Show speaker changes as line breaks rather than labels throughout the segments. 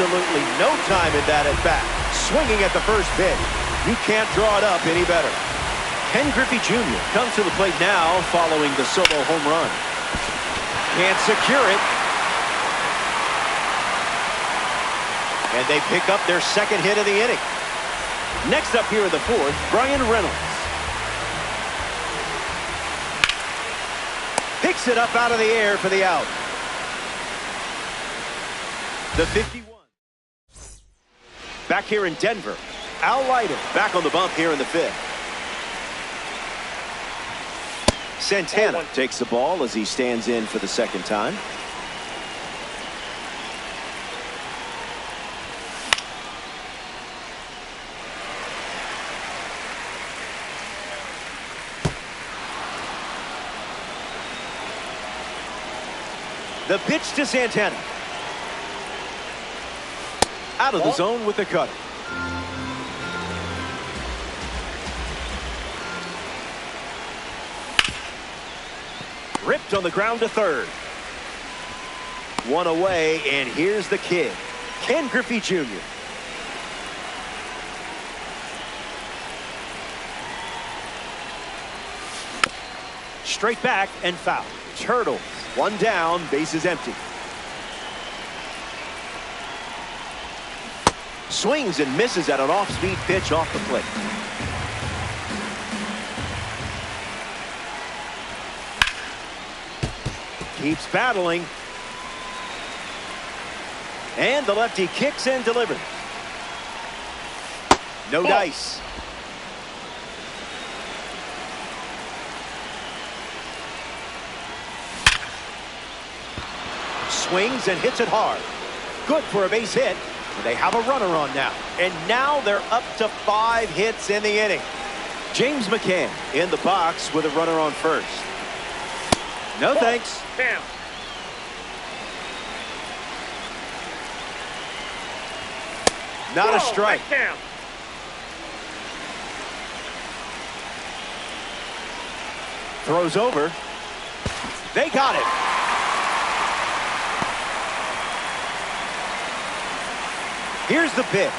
absolutely no time in that at bat. Swinging at the first pitch. You can't draw it up any better. Ken Griffey Jr. comes to the plate now following the solo home run. Can't secure it. And they pick up their second hit of the inning. Next up here in the fourth, Bryan Reynolds. Picks it up out of the air for the out. The 51. Back here in Denver, Al Leiter back on the bump here in the fifth. Santana takes the ball as he stands in for the second time. The pitch to Santana. Out of the zone with the cutter. Ripped on the ground to third. One away, and here's the kid, Ken Griffey Jr. Straight back and foul. Turtles. One down, bases empty. Swings and misses at an off-speed pitch off the plate. Keeps battling. And the lefty kicks and delivers. No dice. Swings and hits it hard. Good for a base hit. They have a runner on now. And now they're up to 5 hits in the inning. James McCann in the box with a runner on first. No thanks. Bam. Not a strike. Throws over. They got it. Here's the pitch.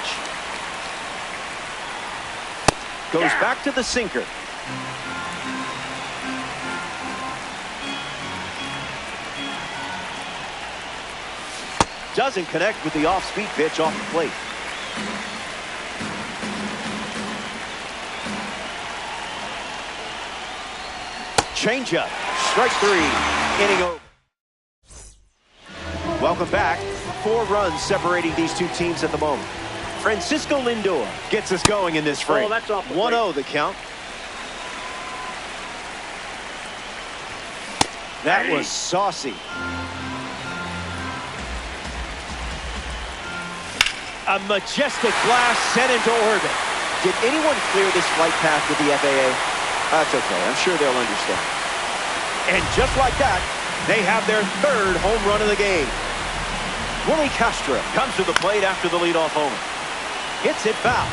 Goes back to the sinker. Doesn't connect with the off-speed pitch off the plate. Changeup. Strike 3. Inning over. Welcome back. 4 runs separating these two teams at the moment. Francisco Lindor gets us going in this frame. 1-0 the count. That was saucy. A majestic blast sent into orbit. Did anyone clear this flight path with the FAA? That's okay. I'm sure they'll understand. And just like that, they have their 3rd home run of the game. Willie Castro comes to the plate after the leadoff homer. Hits it foul.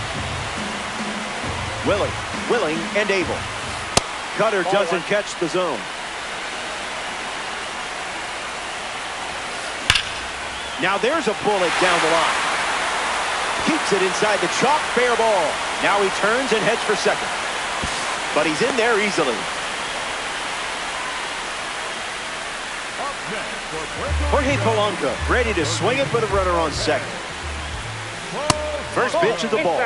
Willie, willing, and able. Cutter doesn't catch the zone. Now there's a bullet down the line. Keeps it inside the chalk, fair ball. Now he turns and heads for second. But he's in there easily. Jorge Polanco ready to swing it for the runner on second. First pitch of the ball.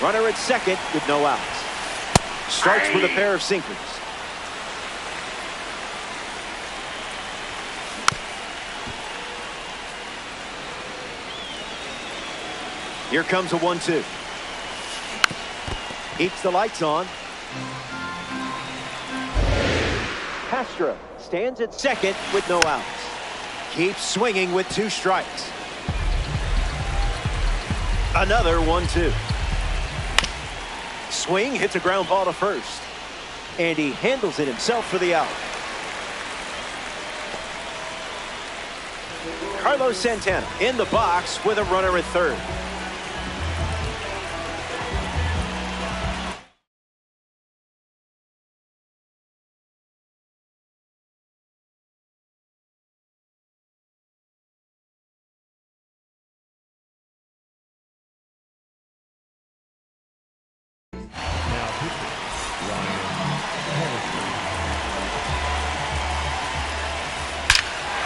Runner at second with no outs. Starts with a pair of sinkers. Here comes a 1-2. Keeps the lights on. Castro stands at second with no outs. Keeps swinging with 2 strikes. Another 1-2. Swing hits a ground ball to first. And he handles it himself for the out. Carlos Santana in the box with a runner at third.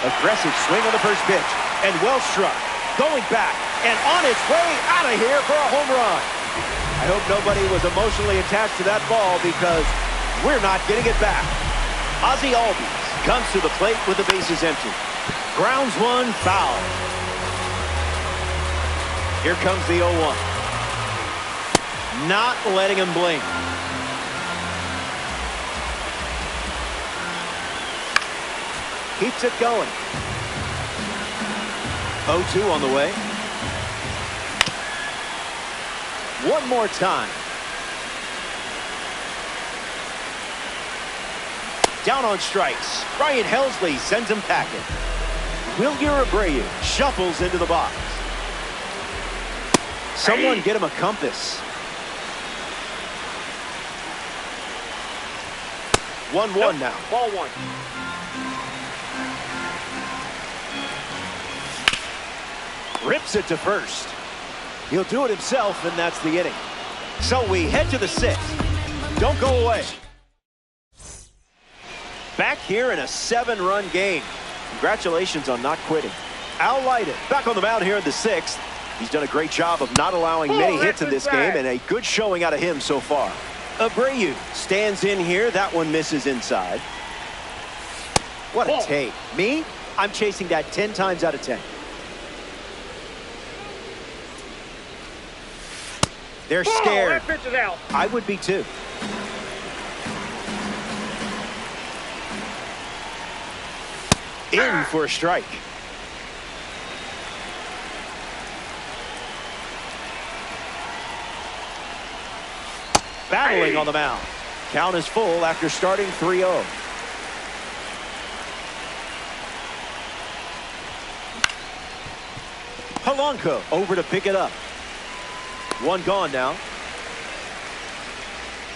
Aggressive swing on the first pitch, and well struck, going back, and on its way out of here for a home run. I hope nobody was emotionally attached to that ball because we're not getting it back. Ozzie Albies comes to the plate with the bases empty. Grounds one, foul. Here comes the 0-1. Not letting him blink. Keeps it going. 0-2 on the way. One more time. Down on strikes. Ryan Helsley sends him packing. Wilyer Abreu shuffles into the box. Someone get him a compass. 1-1 now. Ball 1. Rips it to first. He'll do it himself, and that's the inning. So we head to the 6th. Don't go away. Back here in a 7-run game. Congratulations on not quitting. Al Leiden back on the mound here in the 6th. He's done a great job of not allowing many hits in this game, and a good showing out of him so far. Abreu stands in here. That one misses inside. What a take. Me? I'm chasing that 10 times out of 10. They're scared.
That pitch is out.
I would be too. In for a strike. Battling on the mound. Count is full after starting 3-0. Polanco over to pick it up. One gone now.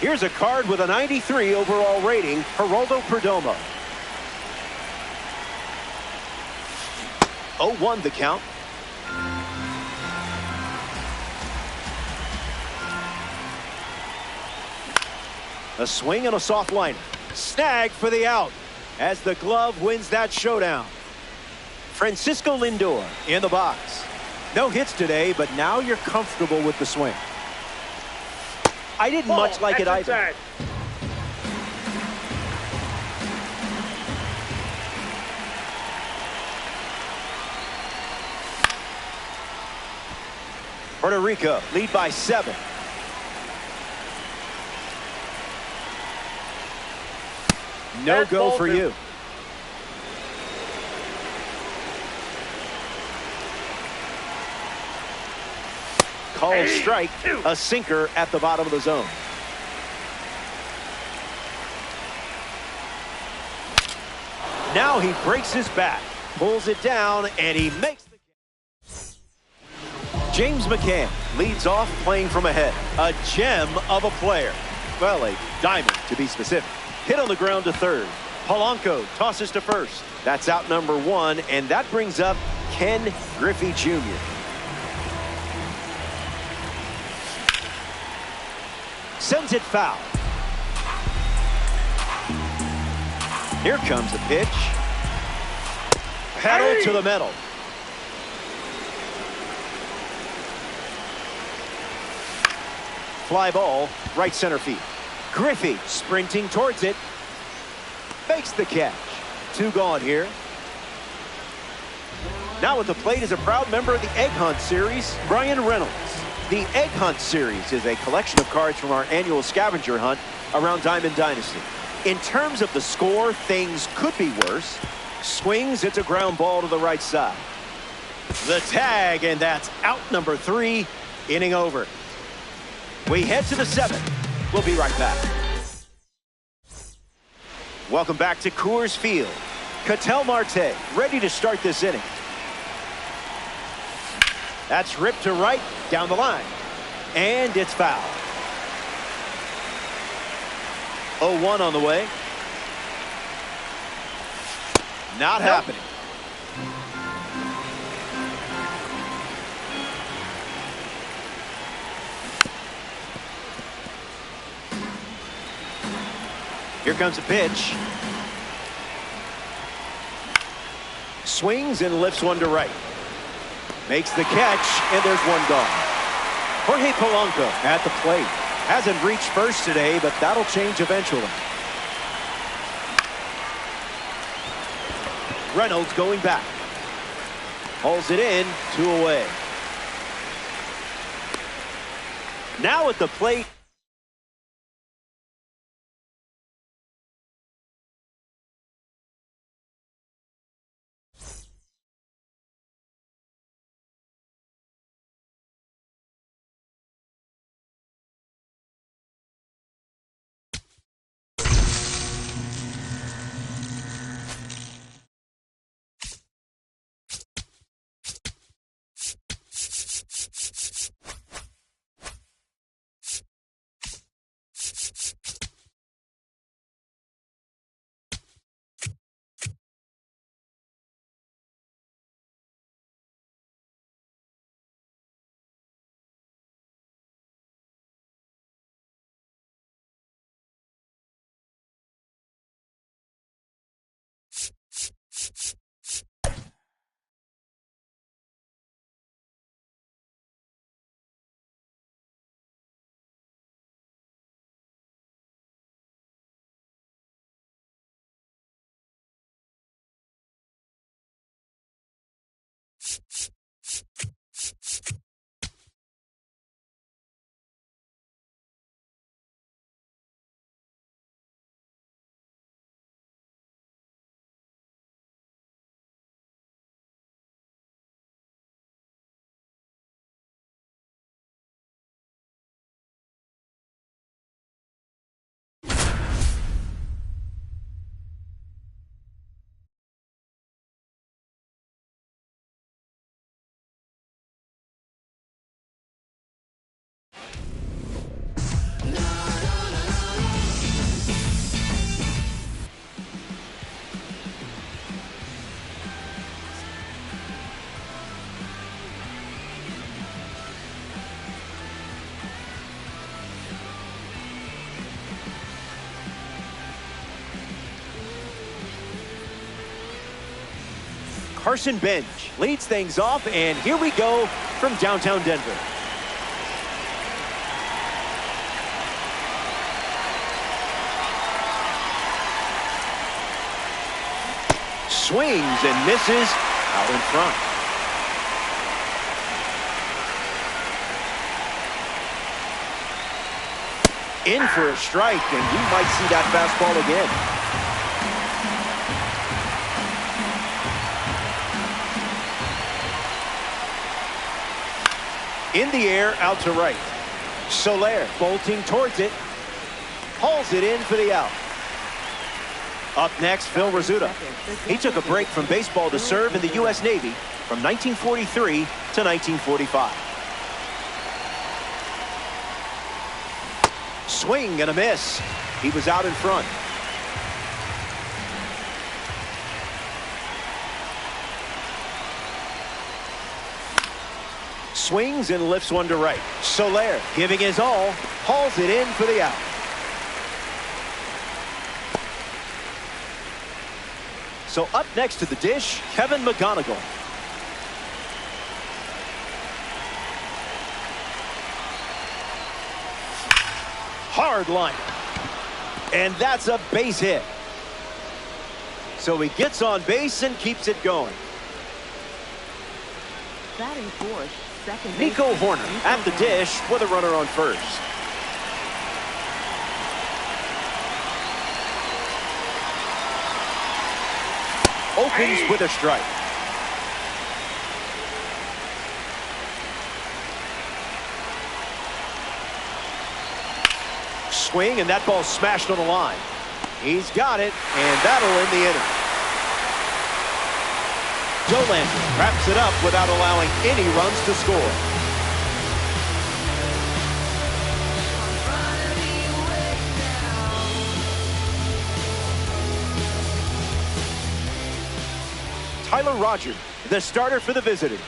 Here's a card with a 93 overall rating, Geraldo Perdomo. 0-1 the count. A swing and a soft liner. Snag for the out as the glove wins that showdown. Francisco Lindor in the box. No hits today, but now you're comfortable with the swing. I didn't much like it either.
Inside.
Puerto Rico lead by 7. No go for you. Called strike, a sinker at the bottom of the zone. Now he breaks his back, pulls it down, and he makes the catch. James McCann leads off playing from ahead. A gem of a player. Well, a diamond to be specific. Hit on the ground to third. Polanco tosses to first. That's out number 1, and that brings up Ken Griffey Jr. Sends it foul. Here comes the pitch. Pedal to the metal. Fly ball, right center field. Griffey sprinting towards it. Makes the catch. 2 gone here. Now at the plate is a proud member of the Egg Hunt series, Bryan Reynolds. The Egg Hunt series is a collection of cards from our annual scavenger hunt around Diamond Dynasty. In terms of the score, things could be worse. Swings, it's a ground ball to the right side. The tag, and that's out number 3, inning over. We head to the 7th. We'll be right back. Welcome back to Coors Field. Ketel Marte ready to start this inning. That's ripped to right, down the line. And it's foul. 0-1 on the way. Not happening. Here comes a pitch. Swings and lifts one to right. Makes the catch, and there's one gone. Jorge Polanco at the plate. Hasn't reached first today, but that'll change eventually. Reynolds going back. Hauls it in, 2 away. Now at the plate. Carson Bench leads things off, and here we go from downtown Denver. Swings and misses out in front. In for a strike, and we might see that fastball again. In the air, out to right. Soler bolting towards it. Hauls it in for the out. Up next, Phil Rizzuto. He took a break from baseball to serve in the U.S. Navy from 1943 to 1945. Swing and a miss. He was out in front. Swings and lifts one to right. Soler giving his all, hauls it in for the out. So up next to the dish, Kevin McGonigal. Hard line. And that's a base hit. So he gets on base and keeps it going.
Batting fourth,
Nico Horner at the dish with a runner on first. Opens with a strike. Swing, and that ball smashed on the line. He's got it, and that'll end the inning. Dollander wraps it up without allowing any runs to score. Tyler Rogers, the starter for the visitors.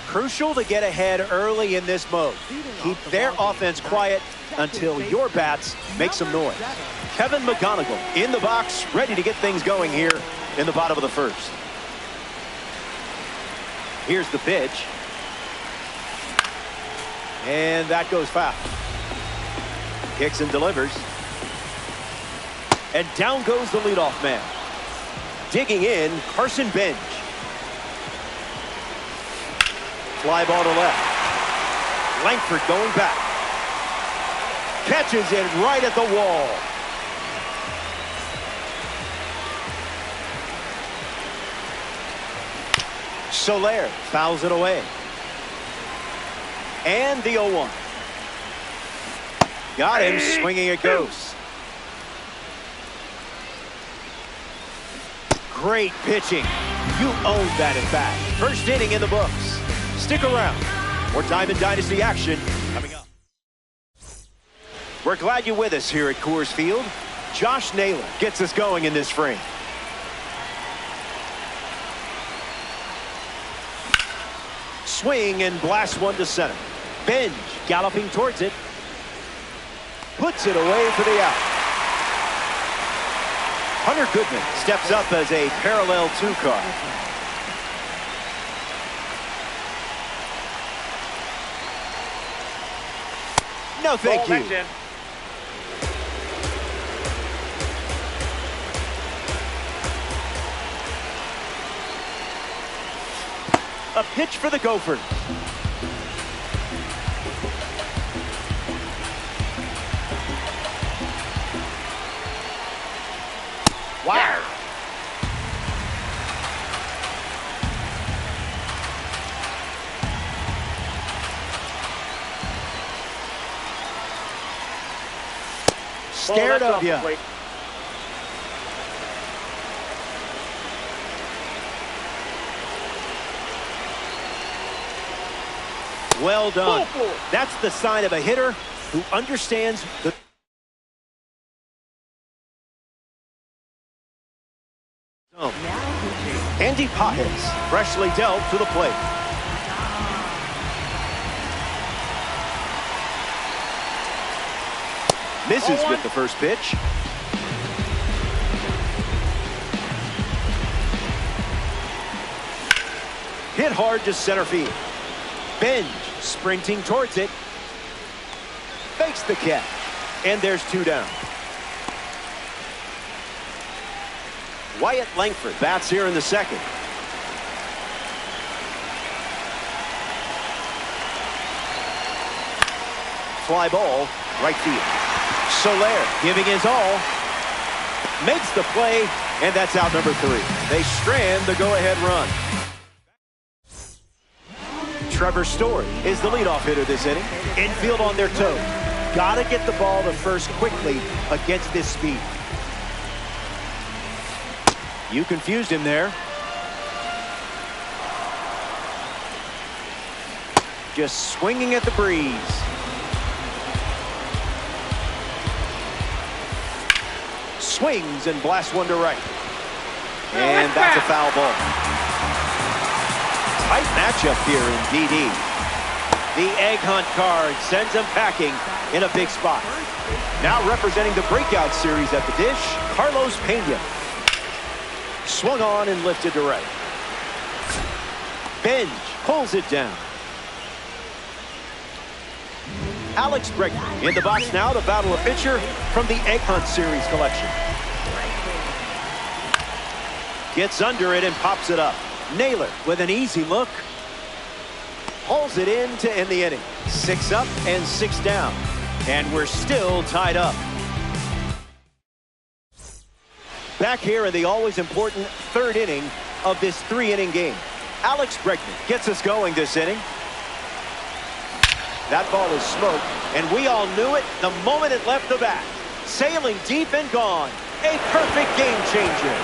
Crucial to get ahead early in this mode. Keep their offense quiet until your bats make some noise. Kevin McGonigal in the box, ready to get things going here in the bottom of the first. Here's the pitch. And that goes foul. Kicks and delivers. And down goes the leadoff man. Digging in, Carson Bench. Fly ball to left. Langford going back. Catches it right at the wall. Soler fouls it away. And the 0-1. Got him, swinging it goes. Great pitching. You owned that at bat. First inning in the books. Stick around. More Diamond Dynasty action coming up. We're glad you're with us here at Coors Field. Josh Naylor gets us going in this frame. Swing and blast one to center. Bench galloping towards it. Puts it away for the out. Hunter Goodman steps up as a parallel 2 car. No, thank you. A pitch for the Gophers. Wow. Scared of you. Well done. That's the sign of a hitter who understands the... Andy Pages freshly dealt to the plate. Misses with the first pitch. Hit hard to center field. Bench sprinting towards it. Fakes the catch. And there's 2 down. Wyatt Langford bats here in the second. Fly ball, right field. Soler giving his all. Makes the play, and that's out number 3. They strand the go-ahead run. Trevor Story is the leadoff hitter this inning. Infield on their toes. Gotta get the ball to first quickly against this speed. You confused him there. Just swinging at the breeze. Swings and blasts one to right. And that's a foul ball. Tight matchup here in DD. The egg hunt card sends them packing in a big spot. Now representing the breakout series at the dish, Carlos Pena. Swung on and lifted to right. Bench pulls it down. Alex Bregman in the box now to battle a pitcher from the Egg Hunt Series collection. Gets under it and pops it up. Naylor with an easy look. Pulls it in to end the inning. 6 up and 6 down. And we're still tied up. Back here in the always important 3rd inning of this 3-inning game. Alex Bregman gets us going this inning. That ball is smoked, and we all knew it the moment it left the bat. Sailing deep and gone. A perfect game changer.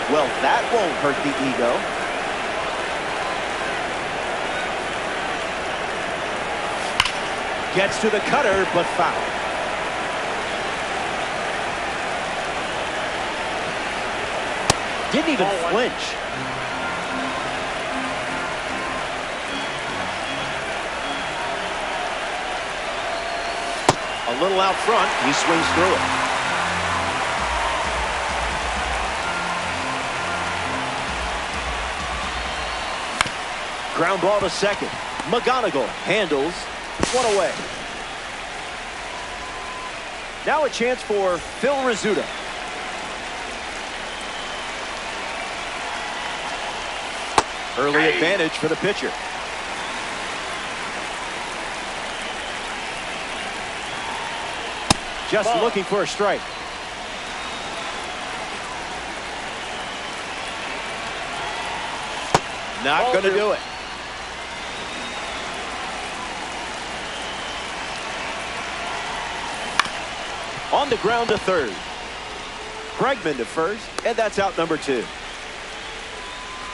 Well, that won't hurt the ego. Gets to the cutter, but foul. Didn't even flinch. A little out front, he swings through it. Ground ball to second. McGonigal handles. 1 away. Now a chance for Phil Rizzuto. Early advantage for the pitcher. Just looking for a strike. Not going to do it. On the ground to third. Bregman to first, and that's out number 2.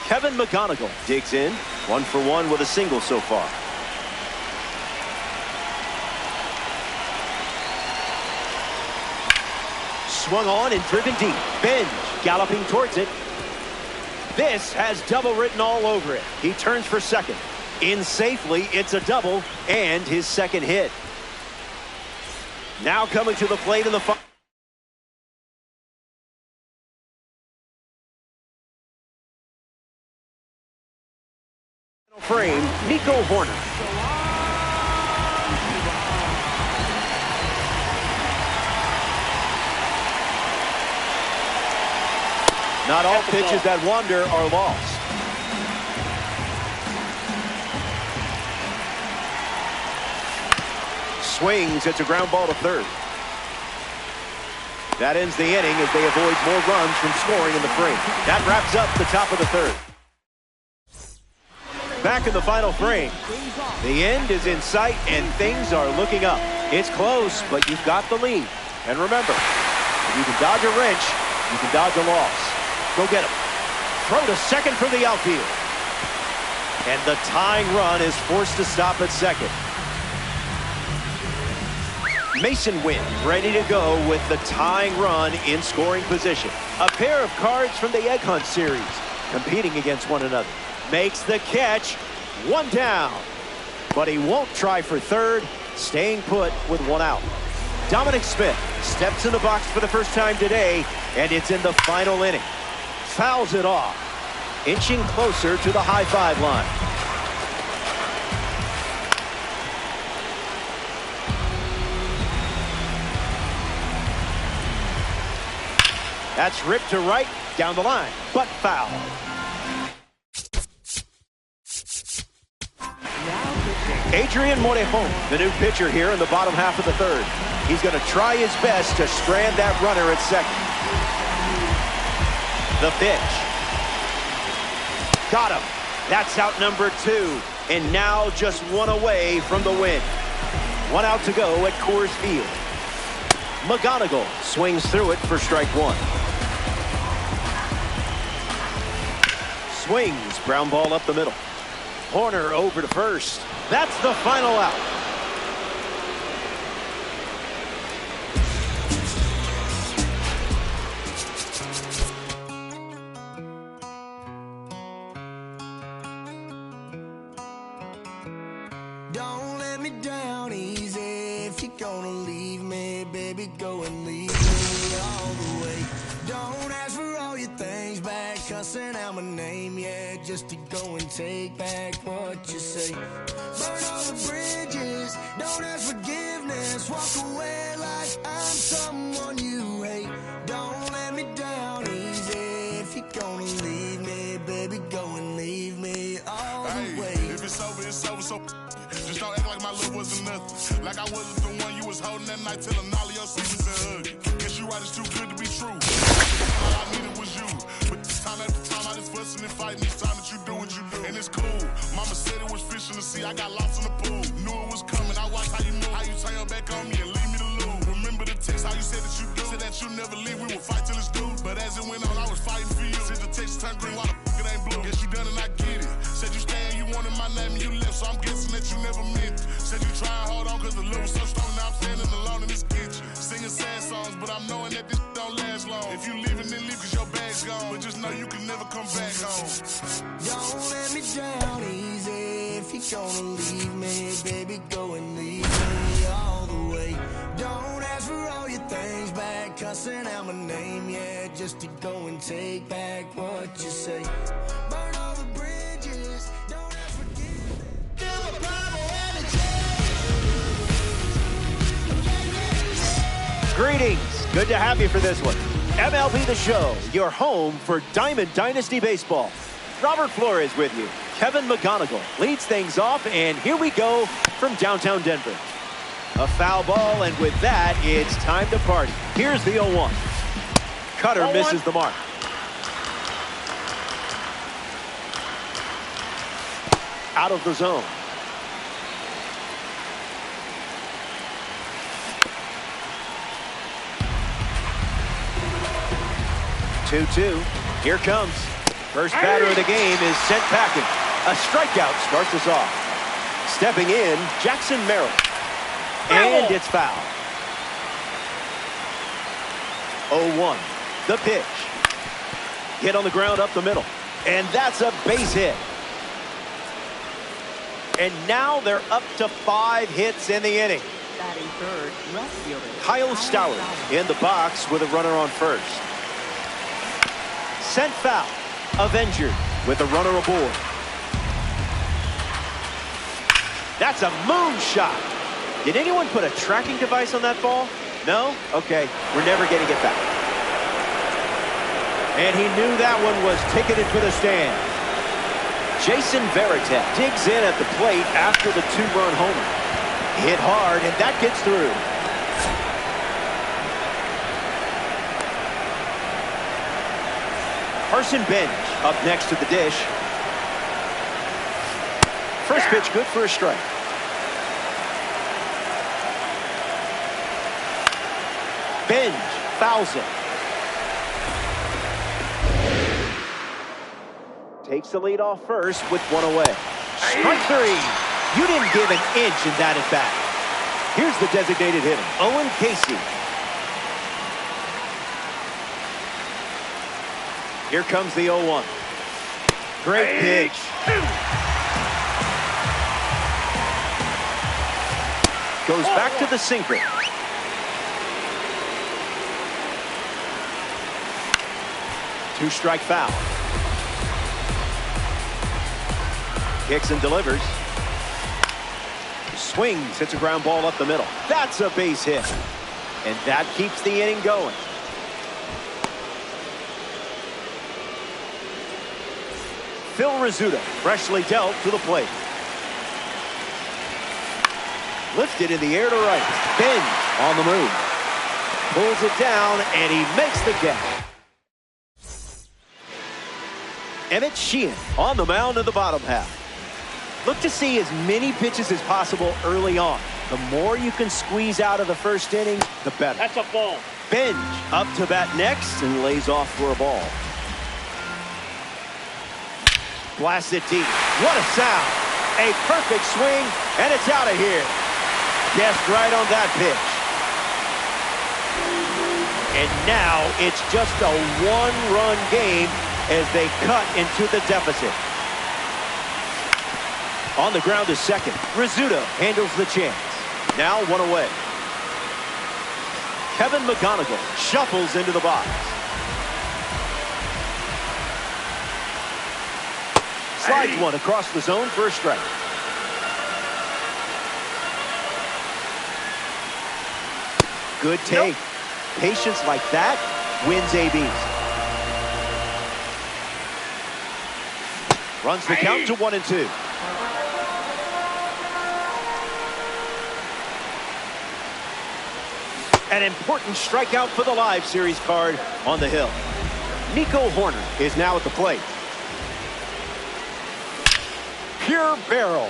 Kevin McGonigal digs in. 1 for 1 with a single so far. Swung on and driven deep. Benj galloping towards it. This has double written all over it. He turns for second. In safely, it's a double and his second hit. Now coming to the plate in the final frame, Nico Hoerner. Not all pitches that wander are lost. Swings, it's a ground ball to third. That ends the inning as they avoid more runs from scoring in the frame. That wraps up the top of the 3rd. Back in the final frame. The end is in sight and things are looking up. It's close, but you've got the lead. And remember, if you can dodge a wrench, you can dodge a loss. Go get him. Throw to second from the outfield. And the tying run is forced to stop at second. Masyn Winn ready to go with the tying run in scoring position. A pair of cards from the Egg Hunt series competing against one another. Makes the catch. 1 down. But he won't try for third, staying put with 1 out. Dominic Smith steps in the box for the first time today, and it's in the final inning. Fouls it off, inching closer to the high 5 line. That's ripped to right, down the line, but foul. Adrian Morejon, the new pitcher here in the bottom half of the 3rd. He's going to try his best to strand that runner at second. The pitch. Got him. That's out number 2. And now just 1 away from the win. 1 out to go at Coors Field. McGonigal swings through it for strike 1. Swings, ground ball up the middle. Hoerner over to first. That's the final out.
Don't let me down easy. If you're gonna leave me, baby, go and leave me all the way. Don't ask for all your things back, cussing out my name, yeah, just to go and take back what you say. Burn all the bridges, don't ask forgiveness, walk away like I'm someone you hate. Don't let me down easy. If you're gonna leave me, baby, go and leave me
was the one you was holding that night, telling all of your secrets and hug. Guess you right, it's too good to be true. All I needed was you. But time after time, I just fussing and fighting each time that you do what you do. And it's cool. Mama said it was fish in the sea. I got lost in the pool. Knew it was coming. I watched how you move, how you turn your back on me and leave me to lose. Remember the text, how you said that you do. Said that you never leave. We would fight till it's due. But as it went on, I was fighting for you. Since the text turned green, why the fuck it ain't blue? Guess you done and I get it. Said you stay and you wanted my name and you left, so I'm guessing that you never meant it. Said you try and hold on cause the love was so strong. Now I'm standing alone in this kitchen, singing sad songs, but I'm knowing that this don't last long. If you leaving, then leave cause your bag's gone. But just know you can never come back home.
Don't let me down easy. If you're gonna leave me, baby, go and leave me all the way. Don't ask for all your things back, cussing out my name, yeah, just to go and take back what you say. Burn all the bridges, don't ever forget. Feel the power energy.
Greetings. Good to have you for this one. MLB The Show, your home for Diamond Dynasty Baseball. Robert Flores with you. Kevin McGonigal leads things off, and here we go from downtown Denver. A foul ball, and with that, it's time to party. Here's the 0-1. Cutter misses the mark. Out of the zone. Two. Here comes. First batter of the game is sent packing. A strikeout starts us off. Stepping in, Jackson Merrill. And it's foul. 0-1. The pitch. Hit on the ground up the middle. And that's a base hit. And now they're up to 5 hits in the inning.
Batting third, left fielder
Kyle Stowers in the box with a runner on first. Sent foul. Avenger with a runner aboard. That's a moonshot. Did anyone put a tracking device on that ball? No? Okay, we're never getting it back. And he knew that one was ticketed for the stand. Jason Varitek digs in at the plate after the 2-run homer. Hit hard, and that gets through. Carson Bench up next to the dish. First pitch good for a strike. Bench fouls it. Takes the lead off first with 1 away. Strike 3. You didn't give an inch in that at bat. Here's the designated hitter, Owen Casey. Here comes the 0-1. Great pitch. Goes back to the sinker. Two-strike foul. Kicks and delivers. Swings, hits a ground ball up the middle. That's a base hit. And that keeps the inning going. Phil Rizzuto, freshly dealt to the plate. Lifted in the air to right. Bench on the move. Pulls it down, and he makes the catch. Emmett Sheehan on the mound in the bottom half. Look to see as many pitches as possible early on. The more you can squeeze out of the first inning, the better.
That's a ball.
Bench up to bat next and lays off for a ball. Blasts it deep. What a sound. A perfect swing, and it's out of here. Guessed right on that pitch. And now it's just a 1-run game as they cut into the deficit. On the ground to second. Rizzuto handles the chance. Now 1 away. Kevin McGonigal shuffles into the box. Slides one across the zone for a strike. Good take. Patience like that wins ABs. Runs the count to 1-2. An important strikeout for the Live Series card on the hill. Nico Hoerner is now at the plate. Pure barrel.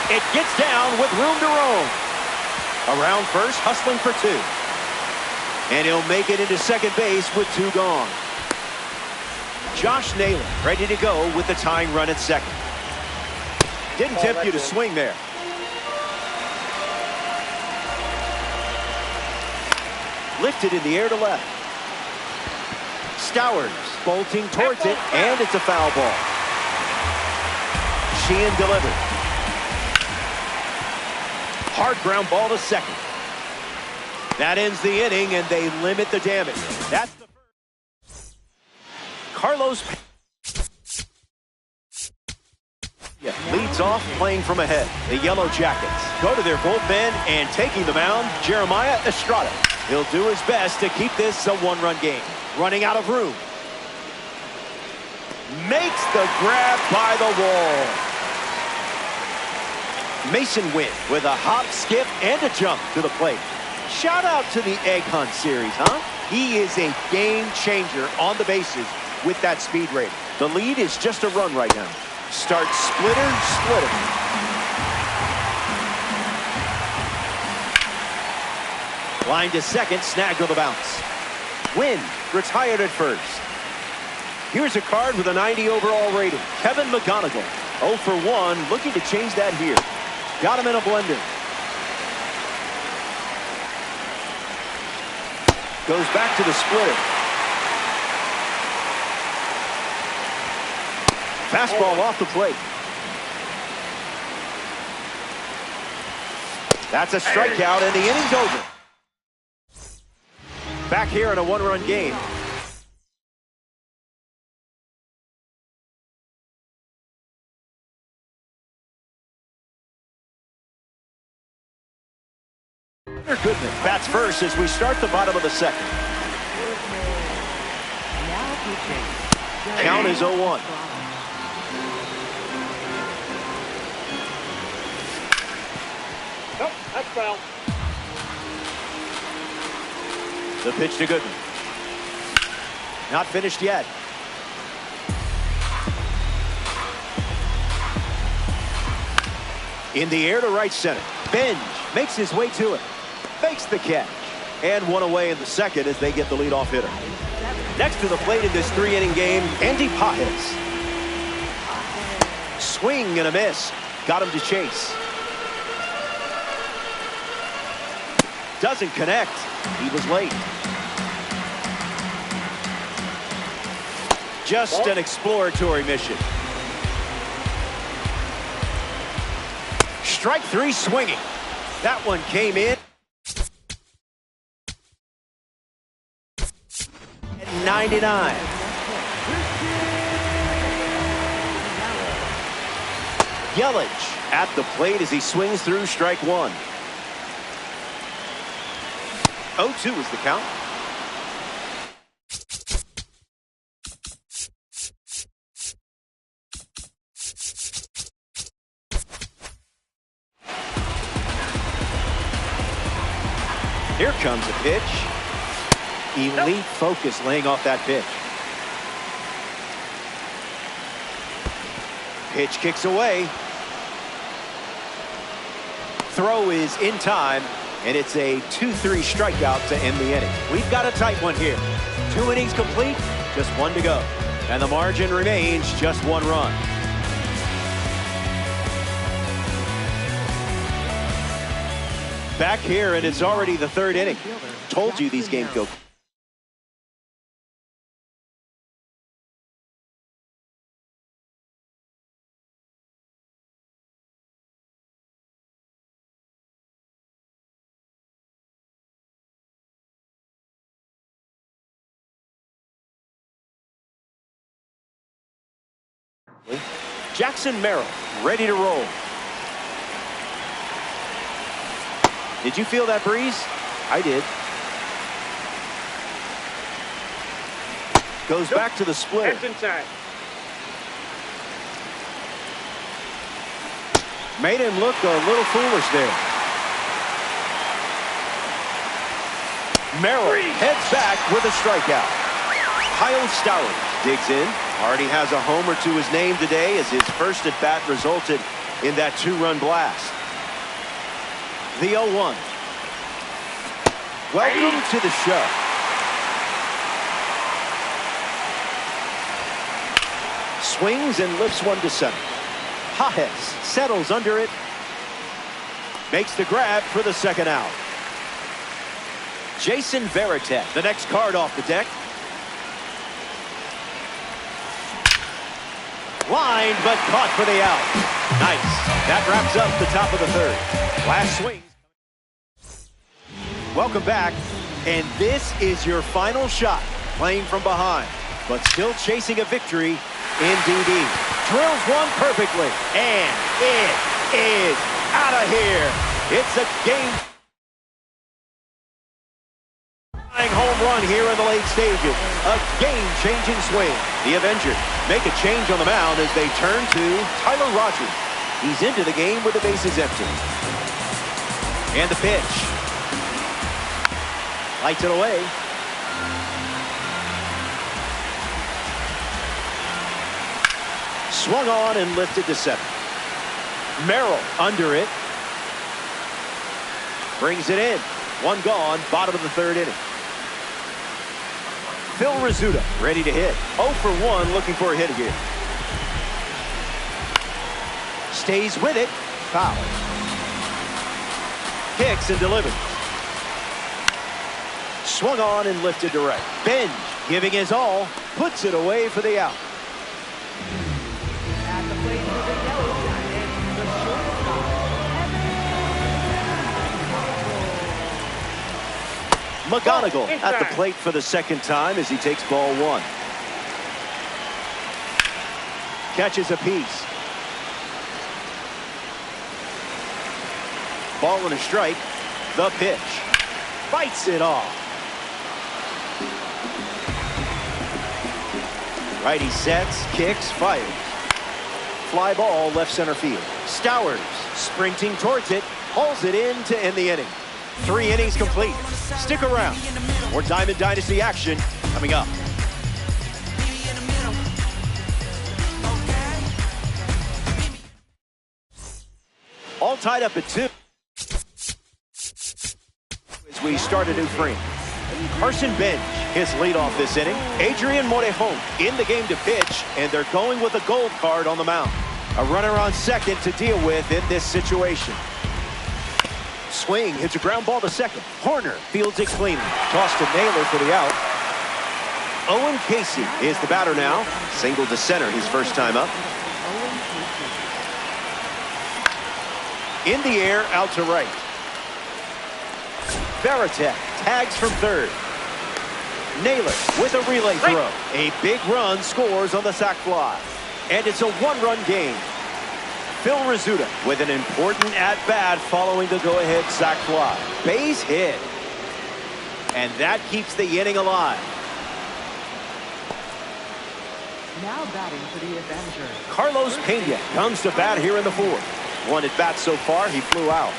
It gets down with room to roam. Around first, hustling for two. And he'll make it into second base with two gone. Josh Naylor ready to go with the tying run at second. Didn't tempt you to swing there. Lifted in the air to left. Stowers bolting towards it, and it's a foul ball. Sheehan delivered. Hard ground ball to second. That ends the inning, and they limit the damage. That's the first. Carlos leads off playing from ahead. The Yellow Jackets go to their bullpen, and taking the mound, Jeremiah Estrada. He'll do his best to keep this a one-run game. Running out of room. Makes the grab by the wall. Mason Wynn with a hop, skip, and a jump to the plate. Shout out to the Egg Hunt series, huh? He is a game changer on the bases with that speed rating. The lead is just a run right now. Start splitter, splitter. Line to second, snagged on the bounce. Wynn retired at first. Here's a card with a 90 overall rating. Kevin McGonigal, 0 for 1, looking to change that here. Got him in a blender. Goes back to the splitter. Fastball off the plate. That's a strikeout, and the inning's over. Back here in a one-run game. Goodman bats first as we start the bottom of the second. Count is 0-1.
Nope, that's foul.
The pitch to Goodman. Not finished yet. In the air to right center. Benj makes his way to it. Makes the catch. And one away in the second as they get the leadoff hitter. Next to the plate in this three-inning game, Andy Pages. Swing and a miss. Got him to chase. Doesn't connect. He was late. Just an exploratory mission. Strike three swinging. That one came in at 99. Yelich at the plate as he swings through strike one. 0-2 is the count. Here comes a pitch. Elite focus laying off that pitch. Pitch kicks away. Throw is in time, and it's a 2-3 strikeout to end the inning. We've got a tight one here. 2 innings complete, just 1 to go. And the margin remains just 1 run. Back here, and it's already the 3rd inning. Told you these games go. Jackson Merrill ready to roll. Did you feel that breeze? I did. Goes back to the splitter.
That's inside.
Made him look a little foolish there. Merrill heads back with a strikeout. Kyle Stowers digs in. Already has a homer to his name today as his first at bat resulted in that two-run blast. The 0-1. Welcome to the show. Swings and lifts one to center. Pages settles under it. Makes the grab for the second out. Jason Varitek, the next card off the deck. Line, but caught for the out. Nice. That wraps up the top of the third. Last swing. Welcome back. And this is your final shot. Playing from behind, but still chasing a victory in DD. Drills one perfectly. And it is out of here. It's a game. Home run here in the late stages. A game-changing swing. The Avengers make a change on the mound as they turn to Tyler Rogers. He's into the game with the bases empty. And the pitch. Lights it away. Swung on and lifted to center. Merrill under it. Brings it in. One gone, bottom of the third inning. Phil Rizzuto ready to hit. 0 for 1, looking for a hit again. Stays with it. Foul. Kicks and delivers. Swung on and lifted to right. Benj giving his all. Puts it away for the out.
At the plate for the Yellow Jackets, the shortstop,
McGonigal at the plate for the second time as he takes ball one. Catches a piece. Ball and a strike. The pitch. Fights it off. Righty sets, kicks, fires. Fly ball left center field. Stowers sprinting towards it. Hauls it in to end the inning. 3 innings complete. Stick around. More Diamond Dynasty action coming up. All tied up at 2 as we start a new frame. Carson Benj, his leadoff this inning. Adrian Morejon in the game to pitch, and they're going with a gold card on the mound. A runner on second to deal with in this situation. Swing, hits a ground ball to second. Horner fields it cleanly. Tossed to Naylor for the out. Owen Casey is the batter now. Single to center his first time up. In the air, out to right. Varitek tags from third. Naylor with a relay throw. A big run scores on the sac fly. And it's a 1-run game. Phil Rizzuto with an important at-bat following the go-ahead sac fly. Base hit. And that keeps the inning alive.
now batting for the Avengers.
Carlos Pena comes to bat here in the fourth. 1 at bat so far, he flew out.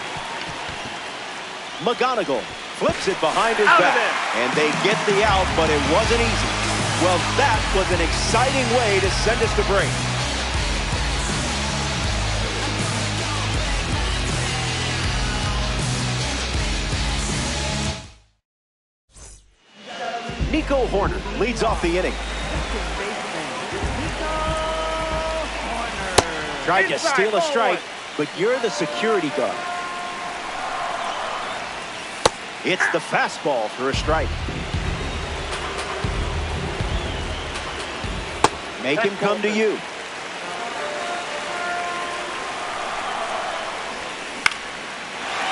McGonigal flips it behind his back, and they get the out, but it wasn't easy. Well, that was an exciting way to send us to break. Nico Horner leads off the inning. Tried to steal a strike, but you're the security guard. It's the fastball for a strike. Make him come to you.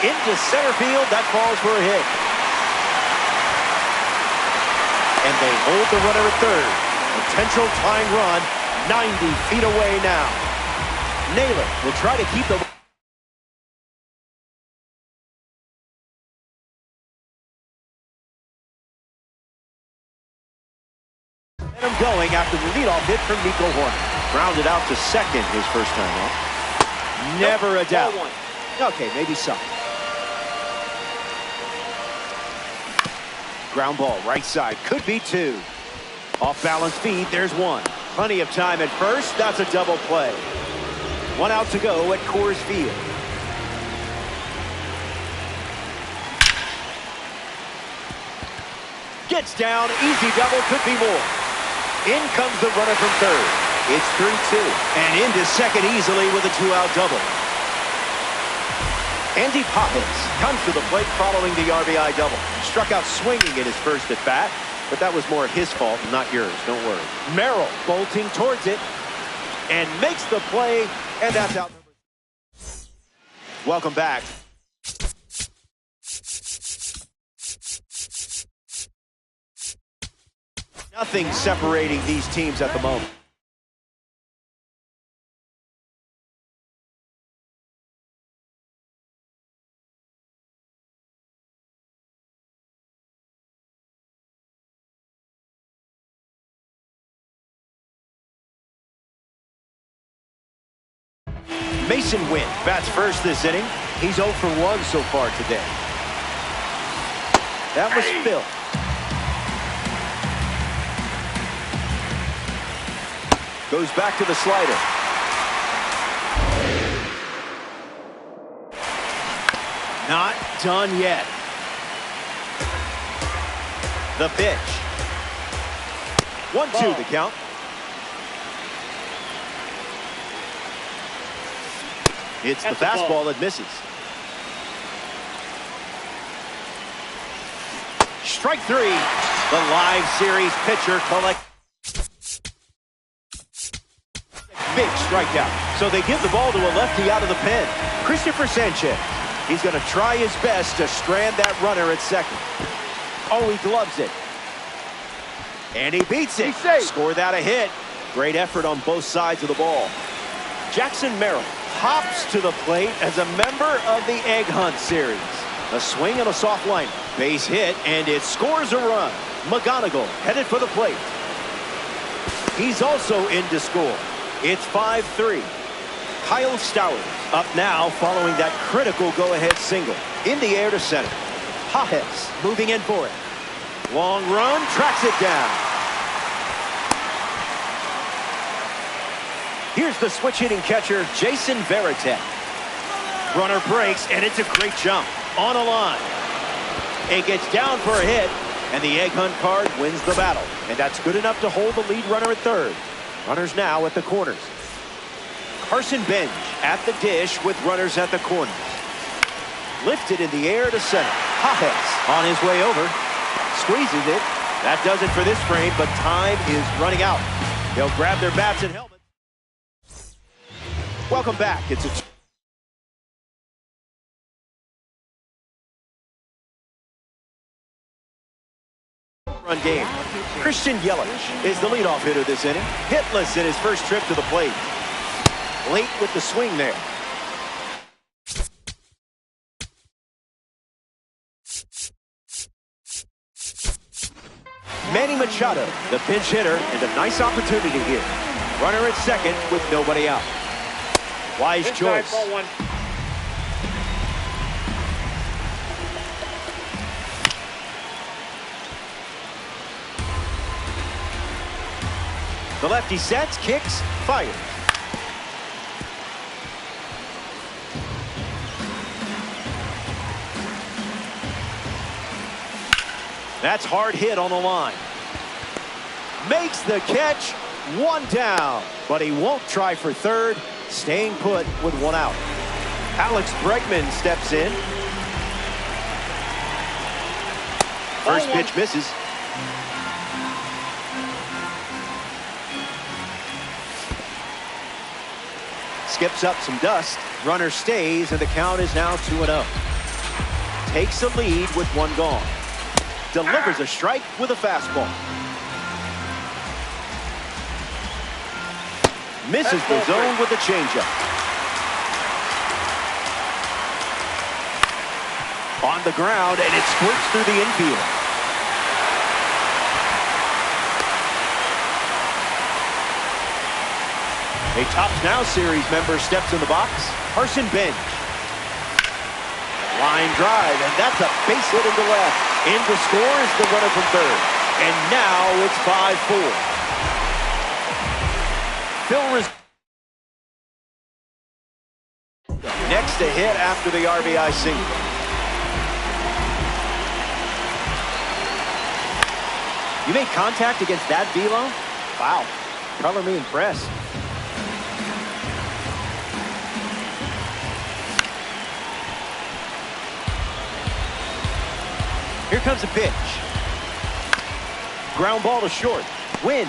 Into center field, that falls for a hit. And they hold the runner at third. Potential tying run, 90 feet away now. Naylor will try to keep the... And going after the leadoff hit from Nico Horner. Grounded out to second his first time up. Never a doubt. Okay, maybe some. Ground ball, right side, could be two. Off balance feed, there's one. Plenty of time at first, that's a double play. One out to go at Coors Field. Gets down, easy double, could be more. In comes the runner from third. It's 3-2. And into second easily with a two-out double. Andy Poppins comes to the plate following the RBI double. Struck out swinging in his first at-bat, but that was more his fault, not yours, don't worry. Merrill bolting towards it and makes the play, and that's out. Welcome back. Nothing separating these teams at the moment. Mason Wynn bats first this inning. He's 0 for 1 so far today. That was Phil. Goes back to the slider. Not done yet. The pitch. 1-2 the count. It's the fastball that misses. Strike three. The live series pitcher collects. Big strikeout. So they give the ball to a lefty out of the pen. Christopher Sanchez. He's going to try his best to strand that runner at second. Oh, he gloves it. And he beats it. Score that a hit. Great effort on both sides of the ball. Jackson Merrill hops to the plate as a member of the Egg Hunt series. A swing and a soft line. Base hit, and it scores a run. McGonigal headed for the plate. He's also in to score. It's 5-3. Kyle Stowers up now following that critical go-ahead single. In the air to center. Hajes moving in for it. Long run, tracks it down. Here's the switch-hitting catcher, Jason Varitek. Runner breaks, and it's a great jump. On a line. It gets down for a hit, and the Egg Hunt card wins the battle. And that's good enough to hold the lead runner at third. Runners now at the corners. Carson Bench at the dish with runners at the corners. Lifted in the air to center. Hajes on his way over. Squeezes it. That does it for this frame, but time is running out. They'll grab their bats and helmets. Welcome back. It's a run game. Christian Yelich is the leadoff hitter this inning. Hitless in his first trip to the plate. Late with the swing there. Manny Machado, the pinch hitter, and a nice opportunity here. Runner at second with nobody out. Wise choice. The lefty sets, kicks, fires. That's hard hit on the line. Makes the catch, one down. But he won't try for third, staying put with one out. Alex Bregman steps in. First pitch misses. Skips up some dust. Runner stays, and the count is now 2-0. Takes a lead with one gone. Delivers a strike with a fastball. Misses the zone with a changeup. On the ground, and it squirts through the infield. A Tops Now series member steps in the box. Carson Bench. Line drive, and that's a base hit into left. In to score is the runner from third. And now it's 5-4. Next to hit after the RBI single. You made contact against that velo? Wow. Color me impressed. Here comes a pitch. Ground ball to short. Win.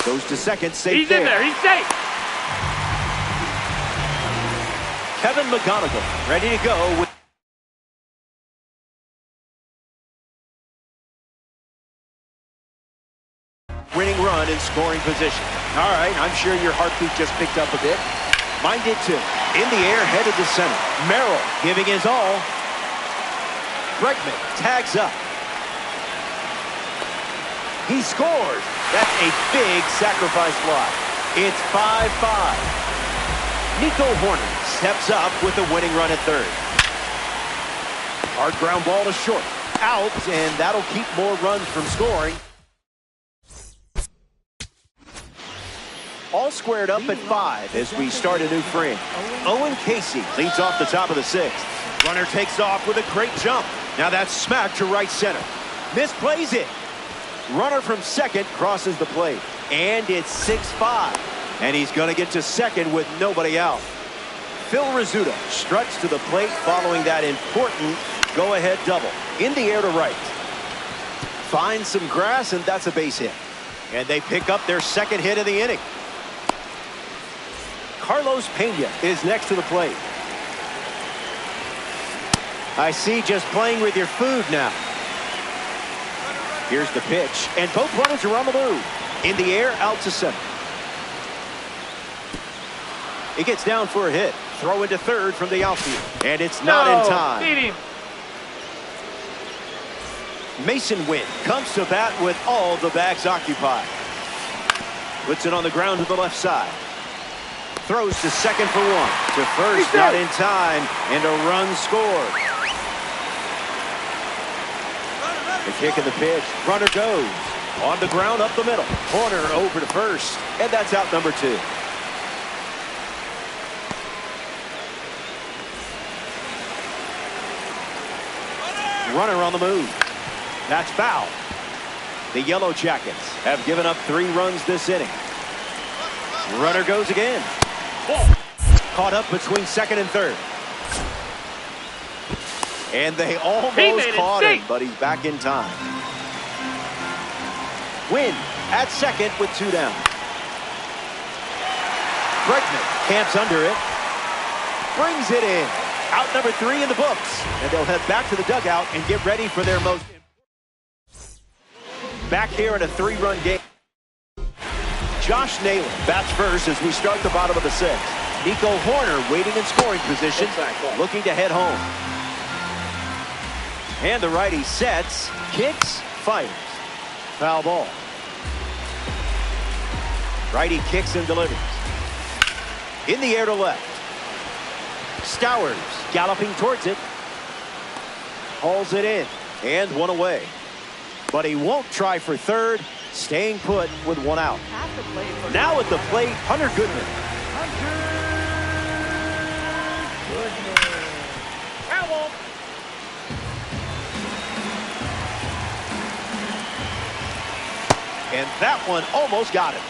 Goes to second, safe.
He's in there. He's safe.
Kevin McGonigal ready to go with winning run in scoring position. All right, I'm sure your heartbeat just picked up a bit. Mine did too. In the air, headed to center. Merrill giving his all. Bregman tags up. He scores. That's a big sacrifice fly. It's 5-5. Nico Horner steps up with the winning run at third. Hard ground ball to short. Out, and that'll keep more runs from scoring. All squared up at 5 as we start a new frame. Owen Casey leads off the top of the 6th. Runner takes off with a great jump. Now that's smacked to right center. Misplays it. Runner from second crosses the plate. And it's 6-5. And he's going to get to second with nobody out. Phil Rizzuto struts to the plate following that important go-ahead double. In the air to right. Finds some grass, and that's a base hit. And they pick up their second hit of the inning. Carlos Pena is next to the plate. I see, just playing with your food now. Here's the pitch, and both runners are on the move. In the air, out to center. He gets down for a hit. Throw into third from the outfield. And it's not in time.
Beat him.
Mason Wynn comes to bat with all the bags occupied. Puts it on the ground to the left side. Throws to second for one. To first, not in time. And a run scored. The kick and the pitch. Runner goes. On the ground up the middle. Corner over to first. And that's out number 2. Runner on the move. That's foul. The Yellow Jackets have given up 3 runs this inning. Runner goes again. Caught up between second and third. And they almost caught him, but he's back in time. Wynn at second with 2 down. Bregman camps under it. Brings it in. Out number 3 in the books. And they'll head back to the dugout and get ready for their most. Back here in a 3-run game. Josh Naylor bats first as we start the bottom of the 6th. Nico Horner waiting in scoring position, looking to head home. And the righty sets, kicks, fires. Foul ball. Righty kicks and delivers. In the air to left. Stowers galloping towards it. Hauls it in. And one away. But he won't try for third. Staying put with 1 out. Now at the plate, Hunter Goodman. And that one almost got him.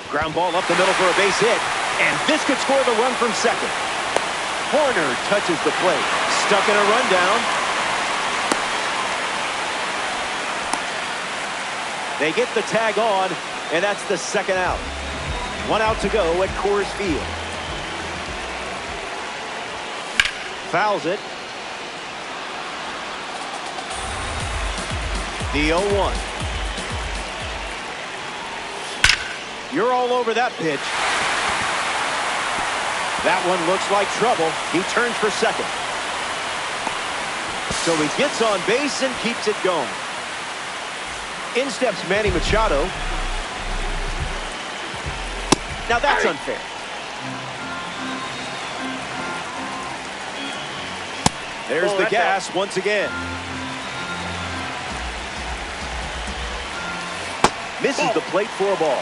Ground ball up the middle for a base hit. And this could score the run from second. Horner touches the plate. Stuck in a rundown. They get the tag on, and that's the second out. 1 out to go at Coors Field. Fouls it. The 0-1. You're all over that pitch. That one looks like trouble. He turns for second. So he gets on base and keeps it going. In steps Manny Machado. Now that's unfair. There's the gas once again. Misses the plate for a ball.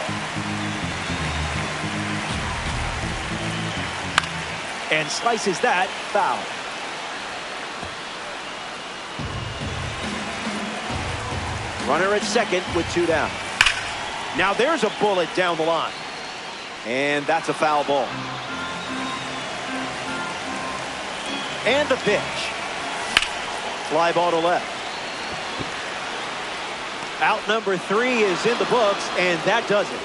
And slices that foul. Runner at second with 2 down. Now there's a bullet down the line. And that's a foul ball. And the pitch. Fly ball to left. Out number 3 is in the books, and that does it.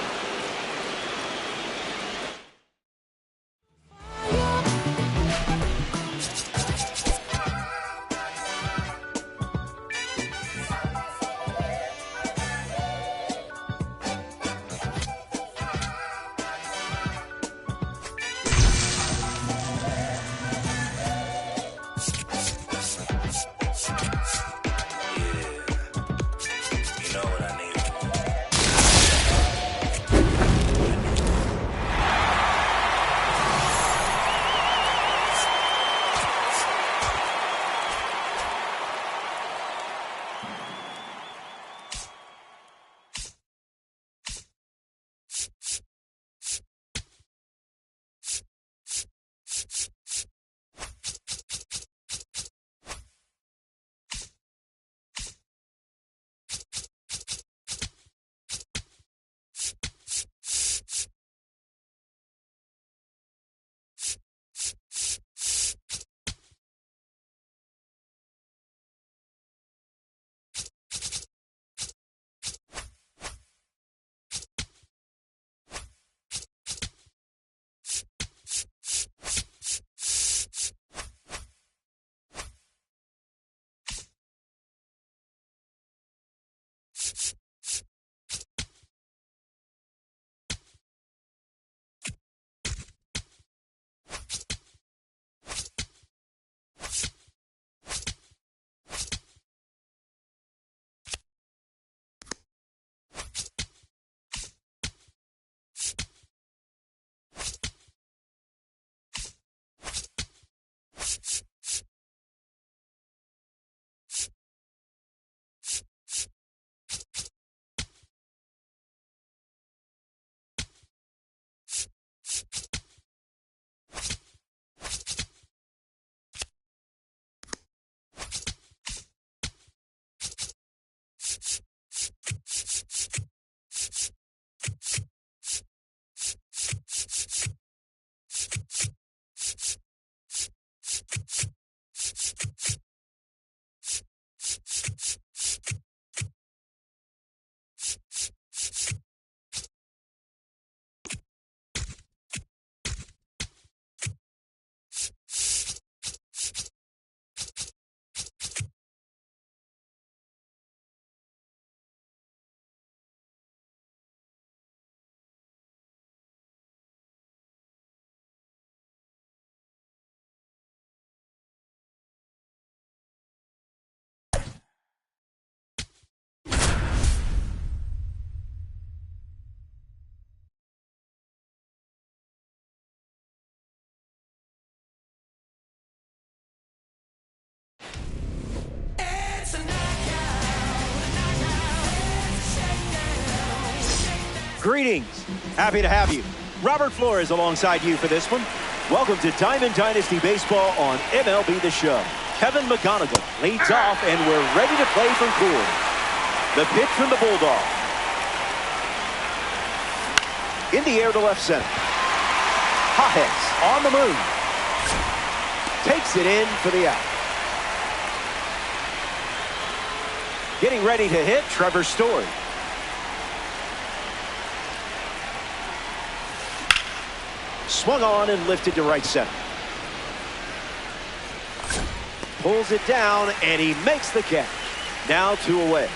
Greetings. Happy to have you. Robert Flores alongside you for this one. Welcome to Diamond Dynasty Baseball on MLB The Show. Kevin McGonigal leads off, and we're ready to play from Coors. The pitch from the Bulldog. In the air to left center. Pages on the move. Takes it in for the out. Getting ready to hit, Trevor Story. Swung on and lifted to right center. Pulls it down, and he makes the catch. Now 2 away.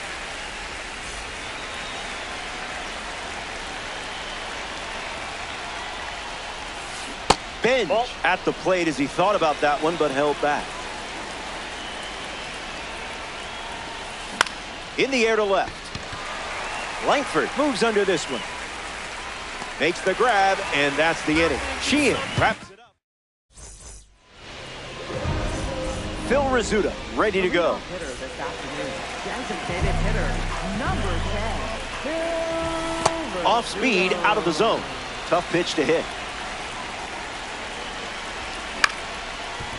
Bench at the plate as he thought about that one, but held back. In the air to left. Langford moves under this one. Makes the grab, and that's the inning. Sheehan wraps it up. Phil Rizzuto, ready to go.
Hitter this afternoon, designated hitter, number 10, Phil
Off speed, out of the zone. Tough pitch to hit.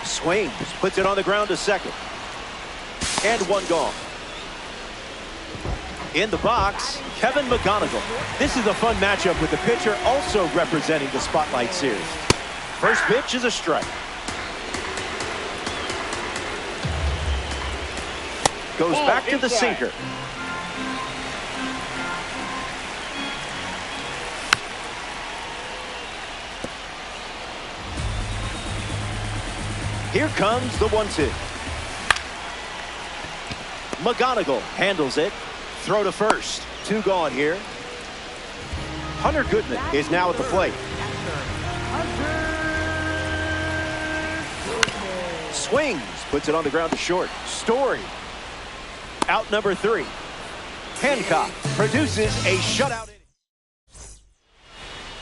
Swings, puts it on the ground to second. And one gone. In the box, Kevin McGonigal. This is a fun matchup with the pitcher also representing the Spotlight Series. First pitch is a strike. Goes back to the sinker. Here comes the 1-2. McGonigal handles it. Throw to first. 2 gone here. Hunter Goodman is now at the plate. Swings. Puts it on the ground to short. Story. Out number 3. Hancock produces a shutout inning.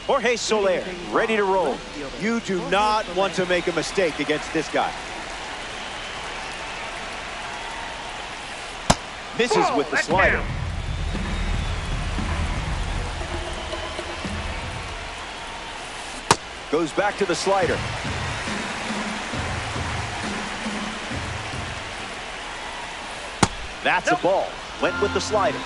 Jorge Soler ready to roll. You do not want to make a mistake against this guy. Misses with the slider. Goes back to the slider. That's a ball. Went with the slider.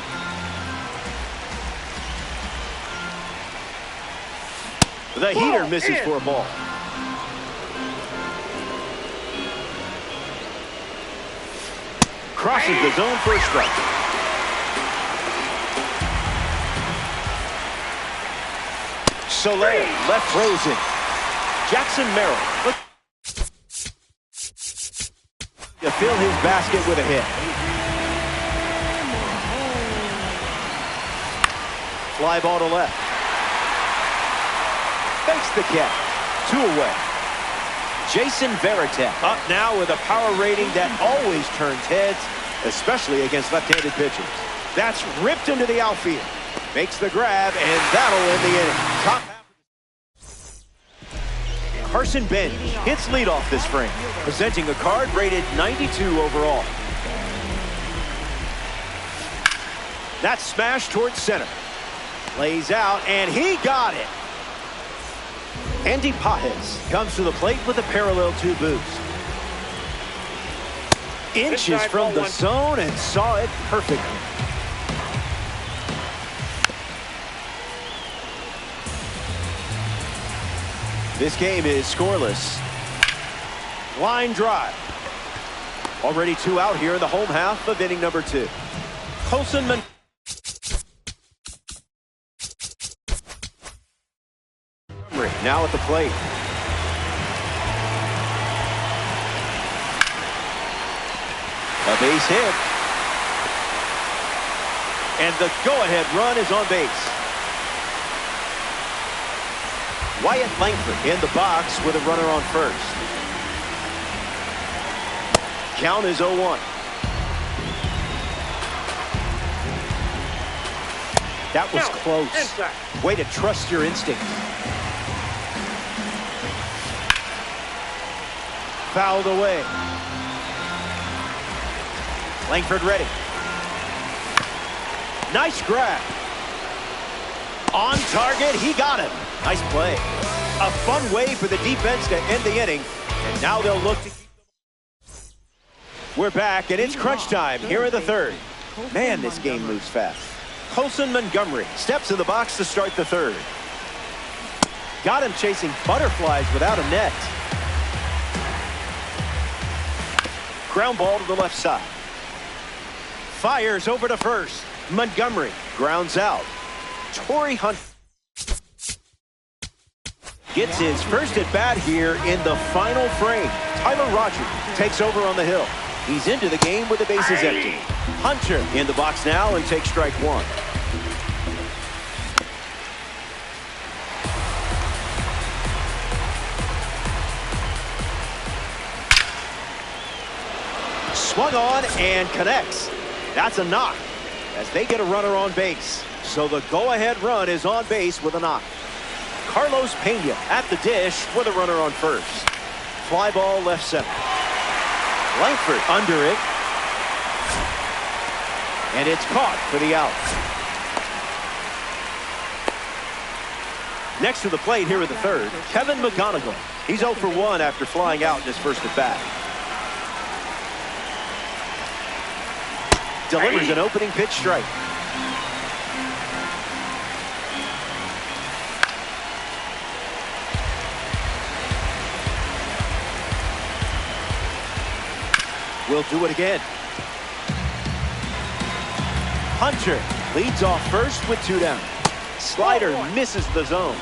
The heater misses for a ball. Crosses the zone for a strike. Soler left frozen. Jackson Merrill to fill his basket with a hit. Fly ball to left. Fakes the catch. 2 away. Jason Varitek up now with a power rating that always turns heads, especially against left-handed pitchers. That's ripped into the outfield. Makes the grab, and that'll end the inning. Top half. Carson Bench hits leadoff this frame, presenting a card rated 92 overall. That's smashed towards center. Lays out, and he got it. Andy Pages comes to the plate with a parallel 2 boost. Inches from the zone and saw it perfectly. This game is scoreless. Line drive. Already 2 out here in the home half of inning number 2. Colson Montgomery now at the plate. A base hit. And the go-ahead run is on base. Wyatt Langford in the box with a runner on first. Count is 0-1. That was close. Way to trust your instinct. Fouled away. Langford ready. Nice grab. On target, he got it. Nice play. A fun way for the defense to end the inning. And now they'll look to keep them. We're back, and it's crunch time here in the 3rd. Man, this game moves fast. Colson Montgomery steps in the box to start the 3rd. Got him chasing butterflies without a net. Ground ball to the left side. Fires over to first. Montgomery grounds out. Torrey Hunt gets his first at bat here in the final frame. Tyler Rogers takes over on the hill. He's into the game with the bases empty. Hunter in the box now and takes strike 1. Swung on and connects. That's a knock as they get a runner on base. So the go-ahead run is on base with a knock. Carlos Pena at the dish with a runner on first. Fly ball left center. Langford under it. And it's caught for the out. Next to the plate here in the third, Kevin McGonigal. He's 0 for 1 after flying out in his first at bat. Delivers an opening pitch strike. We'll do it again. Hunter leads off first with 2 down. Slider misses the zone.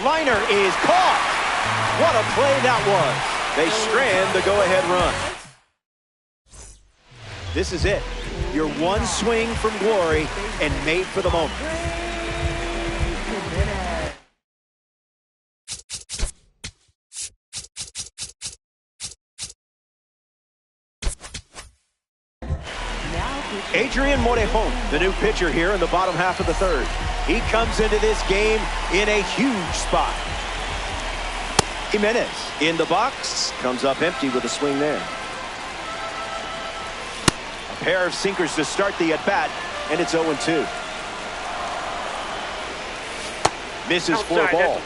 Liner is caught. What a play that was. They strand the go-ahead run. This is it. You're one swing from glory and made for the moment. Adrian Morejon, the new pitcher here in the bottom half of the third. He comes into this game in a huge spot. Jimenez in the box, comes up empty with a swing there. A pair of sinkers to start the at-bat, and it's 0-2. Misses for a ball.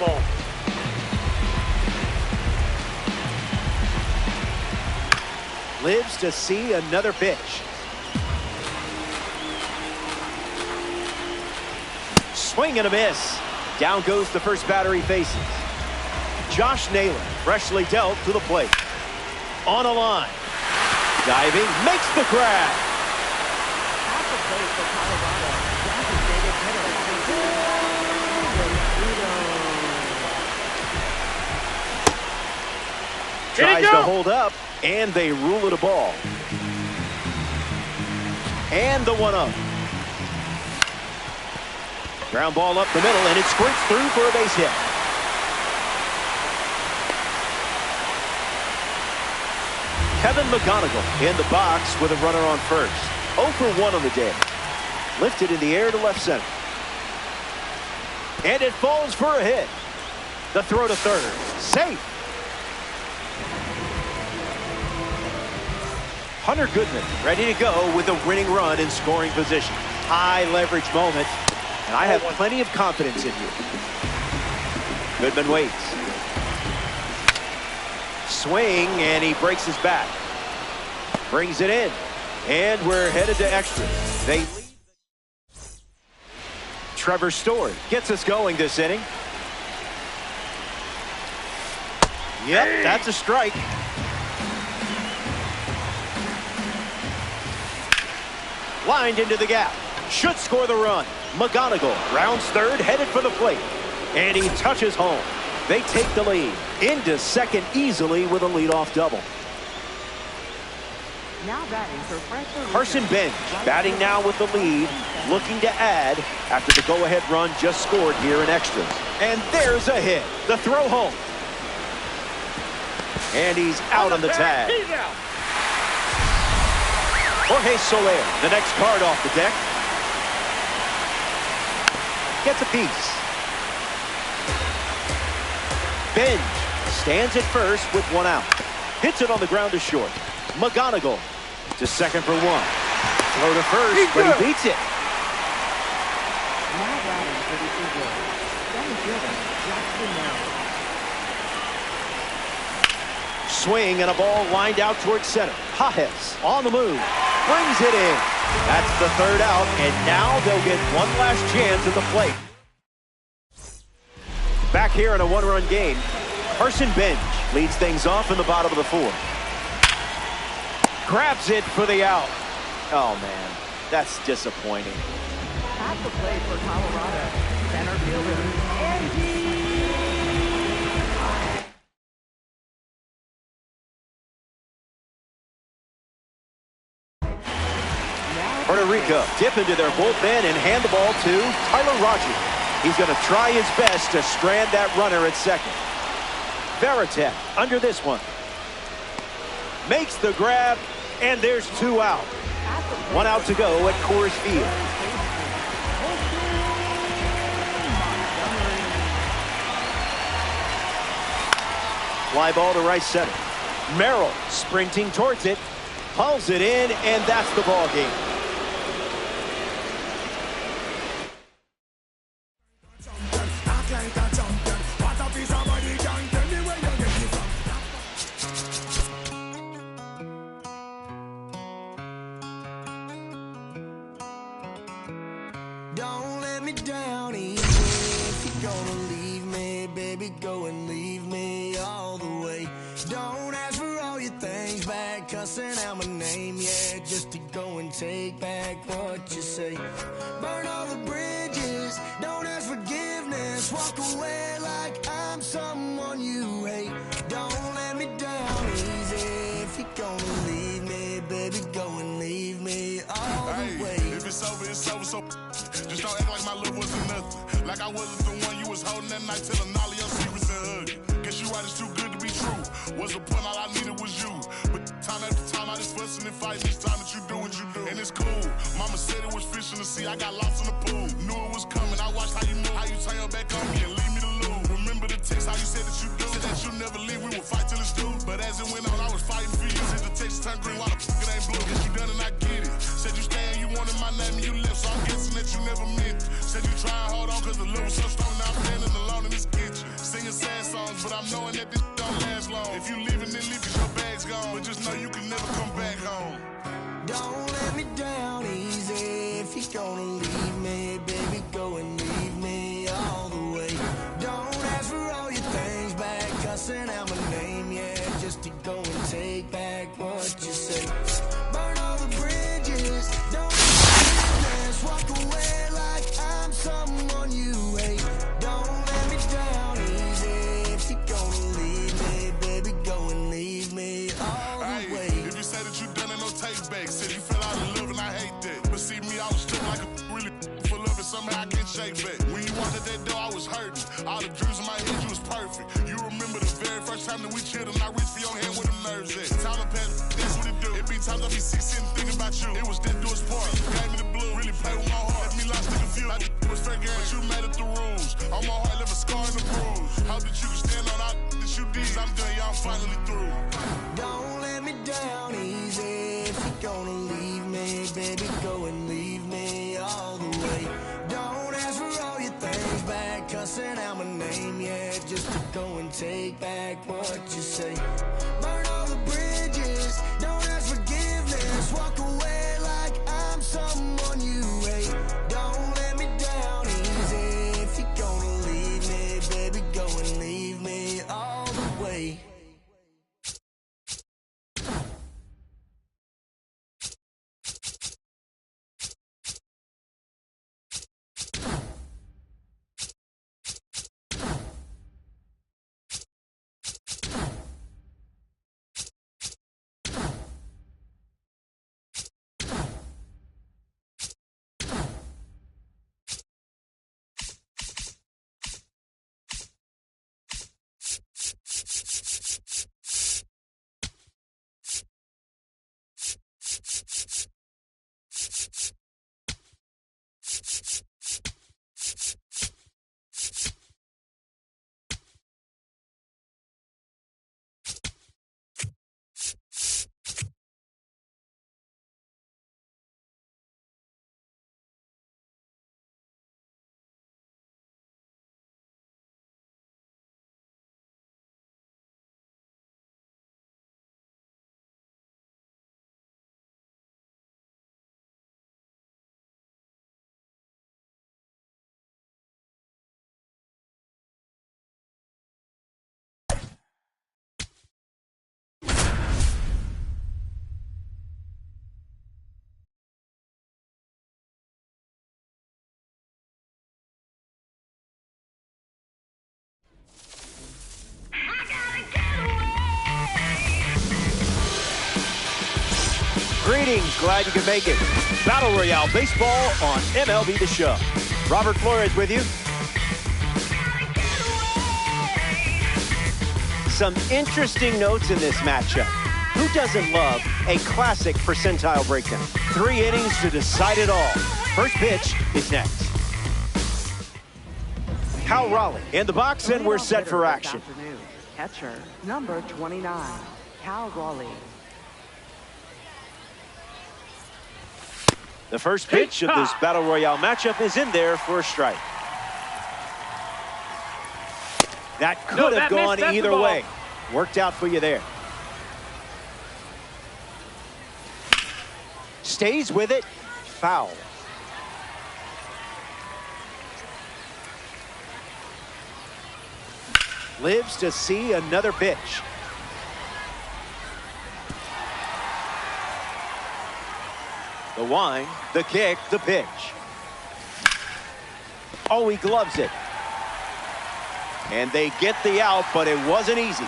Lives to see another pitch. Swing and a miss. Down goes the first batter he faces. Josh Naylor, freshly dealt to the plate. On a line. Diving, makes the grab. Tries to hold up, and they rule it a ball. And the 1-0. Ground ball up the middle, and it squirts through for a base hit. Kevin McGonigal in the box with a runner on first. 0 for 1 on the day. Lifted in the air to left center. And it falls for a hit. The throw to third. Safe. Hunter Goodman ready to go with a winning run in scoring position. High leverage moment. And I have plenty of confidence in you. Goodman waits. Swing, and he breaks his back. Brings it in. And we're headed to extra. They lead. Trevor Story gets us going this inning. Yep, that's a strike. Lined into the gap. Should score the run. McGonigal rounds third, headed for the plate. And he touches home. They take the lead. Into second easily with a leadoff double.
Now batting for
Carson Bench batting now with the lead. Looking to add after the go-ahead run just scored here in extras. And there's a hit. The throw home. And he's out on the tag. Jorge Soler, the next card off the deck. Gets a piece. Bench stands at first with 1 out. Hits it on the ground to short. McGonigal to second for 1. Throw to first, but he beats it.
Now batting for the Eagles. Center fielder, Jackson Merrill.
Swing and a ball lined out towards center. Pages on the move. Brings it in. That's the third out, and now they'll get one last chance at the plate. Back here in a 1-run game, Carson Bench leads things off in the bottom of the 4th. Grabs it for the out. Oh, man, that's disappointing.
At the plate for Colorado, center fielder, Andy.
Puerto Rico dip into their bullpen and hand the ball to Tyler Rogers. He's going to try his best to strand that runner at second. Veritek under this one. Makes the grab, and there's 2 out. 1 out to go at Coors Field. Fly ball to right center. Merrill sprinting towards it. Pulls it in, and that's the ball game.
Don't let me down easy. If you're gonna leave me, baby, go and leave me all the way. Don't ask for all your things back, cussing out my name, yeah, just to go and take back what you say. Burn all the bridges, don't ask forgiveness, walk away like I'm someone you hate. Don't let me down easy. If you're gonna leave me, baby, go and leave me all the way.
If it's over, it's over, so just don't act like my love wasn't nothing. Like I wasn't the one you was holding that night, telling all of your secrets and hugging. Guess you right, it's too good to be true. Was the point, all I needed was you. But time after time, I just fussing and fighting. Each time that you do what you do, and it's cool. Mama said it was fish in the sea, I got lost in the pool. Knew it was coming, I watched how you move, how you turn your back on me and leave me to lose. Remember the text, how you said that you do, said that you never leave, we would fight till it's through. But as it went on, I was fighting for you. Said the text turned green, why the fuck it ain't blue? Guess you done and I get it. Said you stay and you wanted my name and you left, so I'm guessing that you never meant it. Said you try and hold on cause the love was so strong, now I'm standing alone in this kitchen. Singing sad songs, but I'm knowing that this don't last long. If you leaving, then leave cause your bag's gone. But just know you can never come back home.
Don't let me down easy. If you're gonna leave me, baby, go and leave me all the way. Don't ask for all your things back, cussing out my name, yeah, just to go and take back what you say. Burn all the bridges, don't forgiveness, walk away like I'm someone you hate. Don't let me down easy. If you're gonna leave me, baby, go and leave me all the way.
If you say that you done it, no take back. Said you fell out of love and I hate that. But see me, I was still like a really full of it, somehow I can't shake back. When you walked at that door, I was hurting. All the dreams in my head, you was perfect. You remember the very first time that we chilled and I reached for your hand where the nerves at. Time to pass, that's what it do. It be times I be sick sitting thinking about you. It was that do its part. Gave me the blue, really play with my heart. Let me lost in the field. Like it was fair game, but you made it the rules. On my heart, left a scar and a bruise. Hope that you can stand on all that you did. I'm done, y'all finally through.
Don't let me down easy. If you're gonna leave me, baby, go and leave me all the way. Don't ask for all your things back, cussing out my name, yeah, just to go and take back what you say. Burn all the bridges, don't ask forgiveness, walk away like I'm someone you hate. Don't let me down easy. If you're gonna leave me, baby, go and leave me all the way.
Greetings, glad you could make it. Battle Royale Baseball on MLB The Show. Robert Flores with you. Some interesting notes in this matchup. Who doesn't love a classic percentile breakdown? 3 innings to decide it all. First pitch is next. Cal Raleigh in the box, and we're set for action.
Catcher, number 29, Cal Raleigh.
The first pitch of this Battle Royale matchup is in there for a strike. That could have gone either way. Worked out for you there. Stays with it. Foul. Lives to see another pitch. The wind, the kick, the pitch. Oh, he gloves it. And they get the out, but it wasn't easy.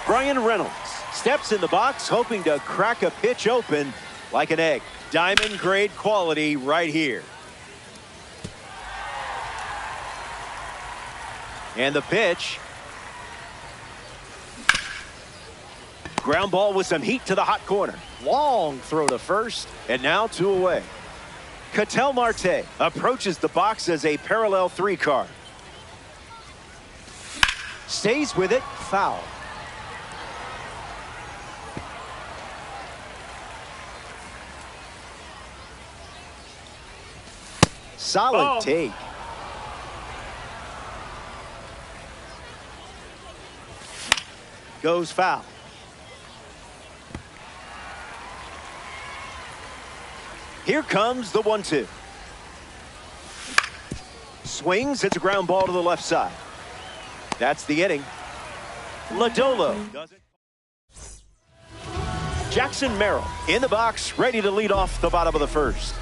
Bryan Reynolds steps in the box, hoping to crack a pitch open like an egg. Diamond grade quality right here. And the pitch. Ground ball with some heat to the hot corner. Long throw to first, and now 2 away. Ketel Marte approaches the box as a parallel 3 card. Stays with it, foul. Solid take. Goes foul. Here comes the 1-2. Swings, hits a ground ball to the left side. That's the inning. Lodolo does it. Jackson Merrill in the box, ready to lead off the bottom of the first.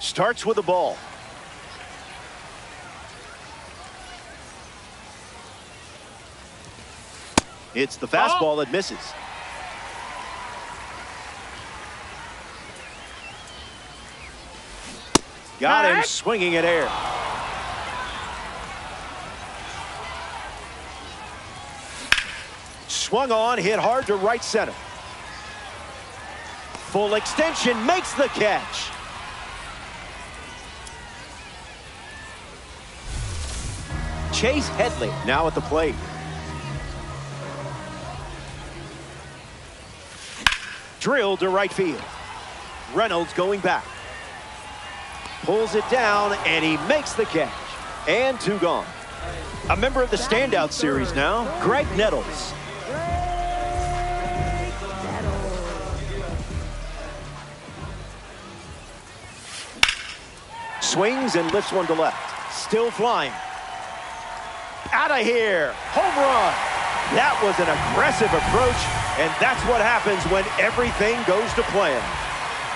Starts with the ball. It's the fastball that misses. Got him swinging at air. Swung on, hit hard to right center. Full extension, makes the catch. Chase Headley now at the plate. Drilled to right field. Reynolds going back. Pulls it down, and he makes the catch. And 2 gone. A member of the standout series now, Graig Nettles. Swings and lifts one to left. Still flying. Out of here. Home run. That was an aggressive approach, and that's what happens when everything goes to plan.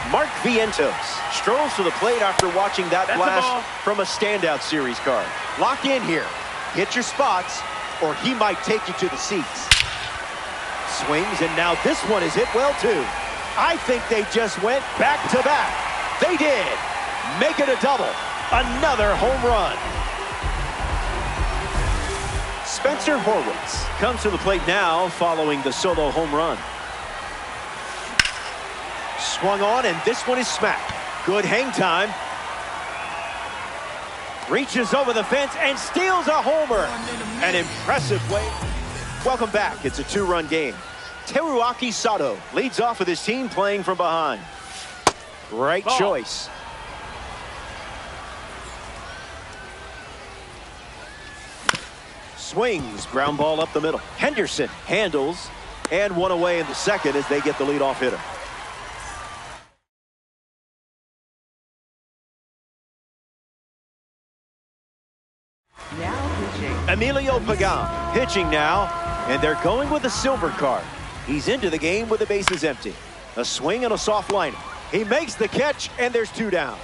Mark Vientos strolls to the plate after watching that flash from a standout series card. Lock in here. Hit your spots, or he might take you to the seats. Swings, and now this one is hit well, too. I think they just went back to back. They did. Make it a double. Another home run. Spencer Horwitz comes to the plate now following the solo home run. Swung on, and this one is smacked. Good hang time. Reaches over the fence and steals a homer. An impressive way. Welcome back. It's a 2-run game. Teruaki Sato leads off with his team playing from behind. Great choice. Swings, ground ball up the middle. Henderson handles, and 1 away in the second as they get the leadoff hitter.
Now pitching.
Emilio Pagan pitching now, and they're going with a silver card. He's into the game with the bases empty. A swing and a soft liner. He makes the catch, and there's 2 down.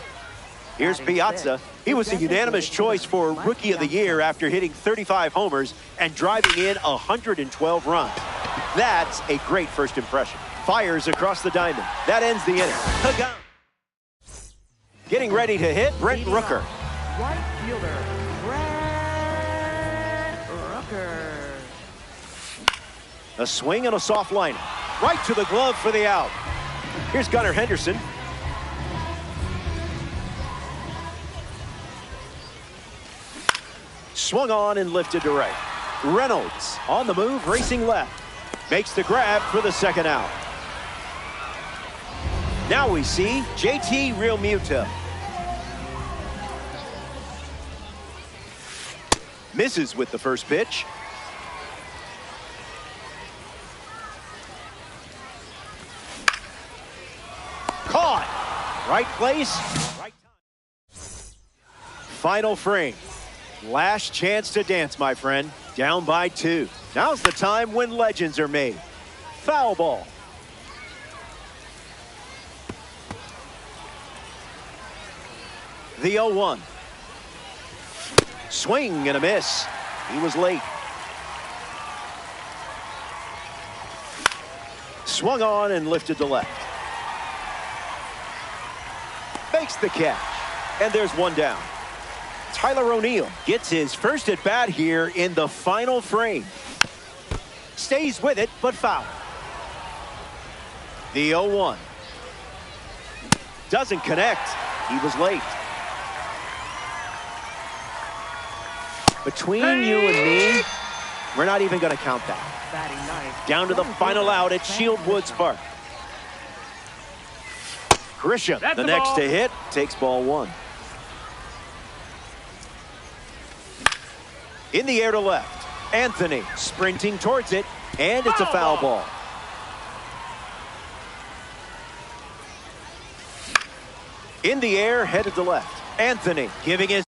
Here's Piazza. He was a unanimous choice for Rookie of the Year after hitting 35 homers and driving in 112 runs. That's a great first impression. Fires across the diamond. That ends the inning. Pagan. Getting ready to hit, Brent Rooker.
Right fielder, Brent Rooker.
A swing and a soft liner. Right to the glove for the out. Here's Gunnar Henderson. Swung on and lifted to right. Reynolds on the move, racing left. Makes the grab for the second out. Now we see JT Realmuto. Misses with the first pitch. Caught. Right place, right time. Final frame. Last chance to dance, my friend. Down by 2. Now's the time when legends are made. Foul ball. The 0-1. Swing and a miss. He was late. Swung on and lifted to left. Makes the catch. And there's one down. Tyler O'Neill gets his first at bat here in the final frame. Stays with it, but foul. The 0-1. Doesn't connect. He was late. Between you and me, we're not even going to count that. Down to the final out at Shield Woods Park. Grisham, the next to hit, takes ball 1. In the air to left. Anthony sprinting towards it, and it's a foul ball. In the air, headed to left. Anthony giving his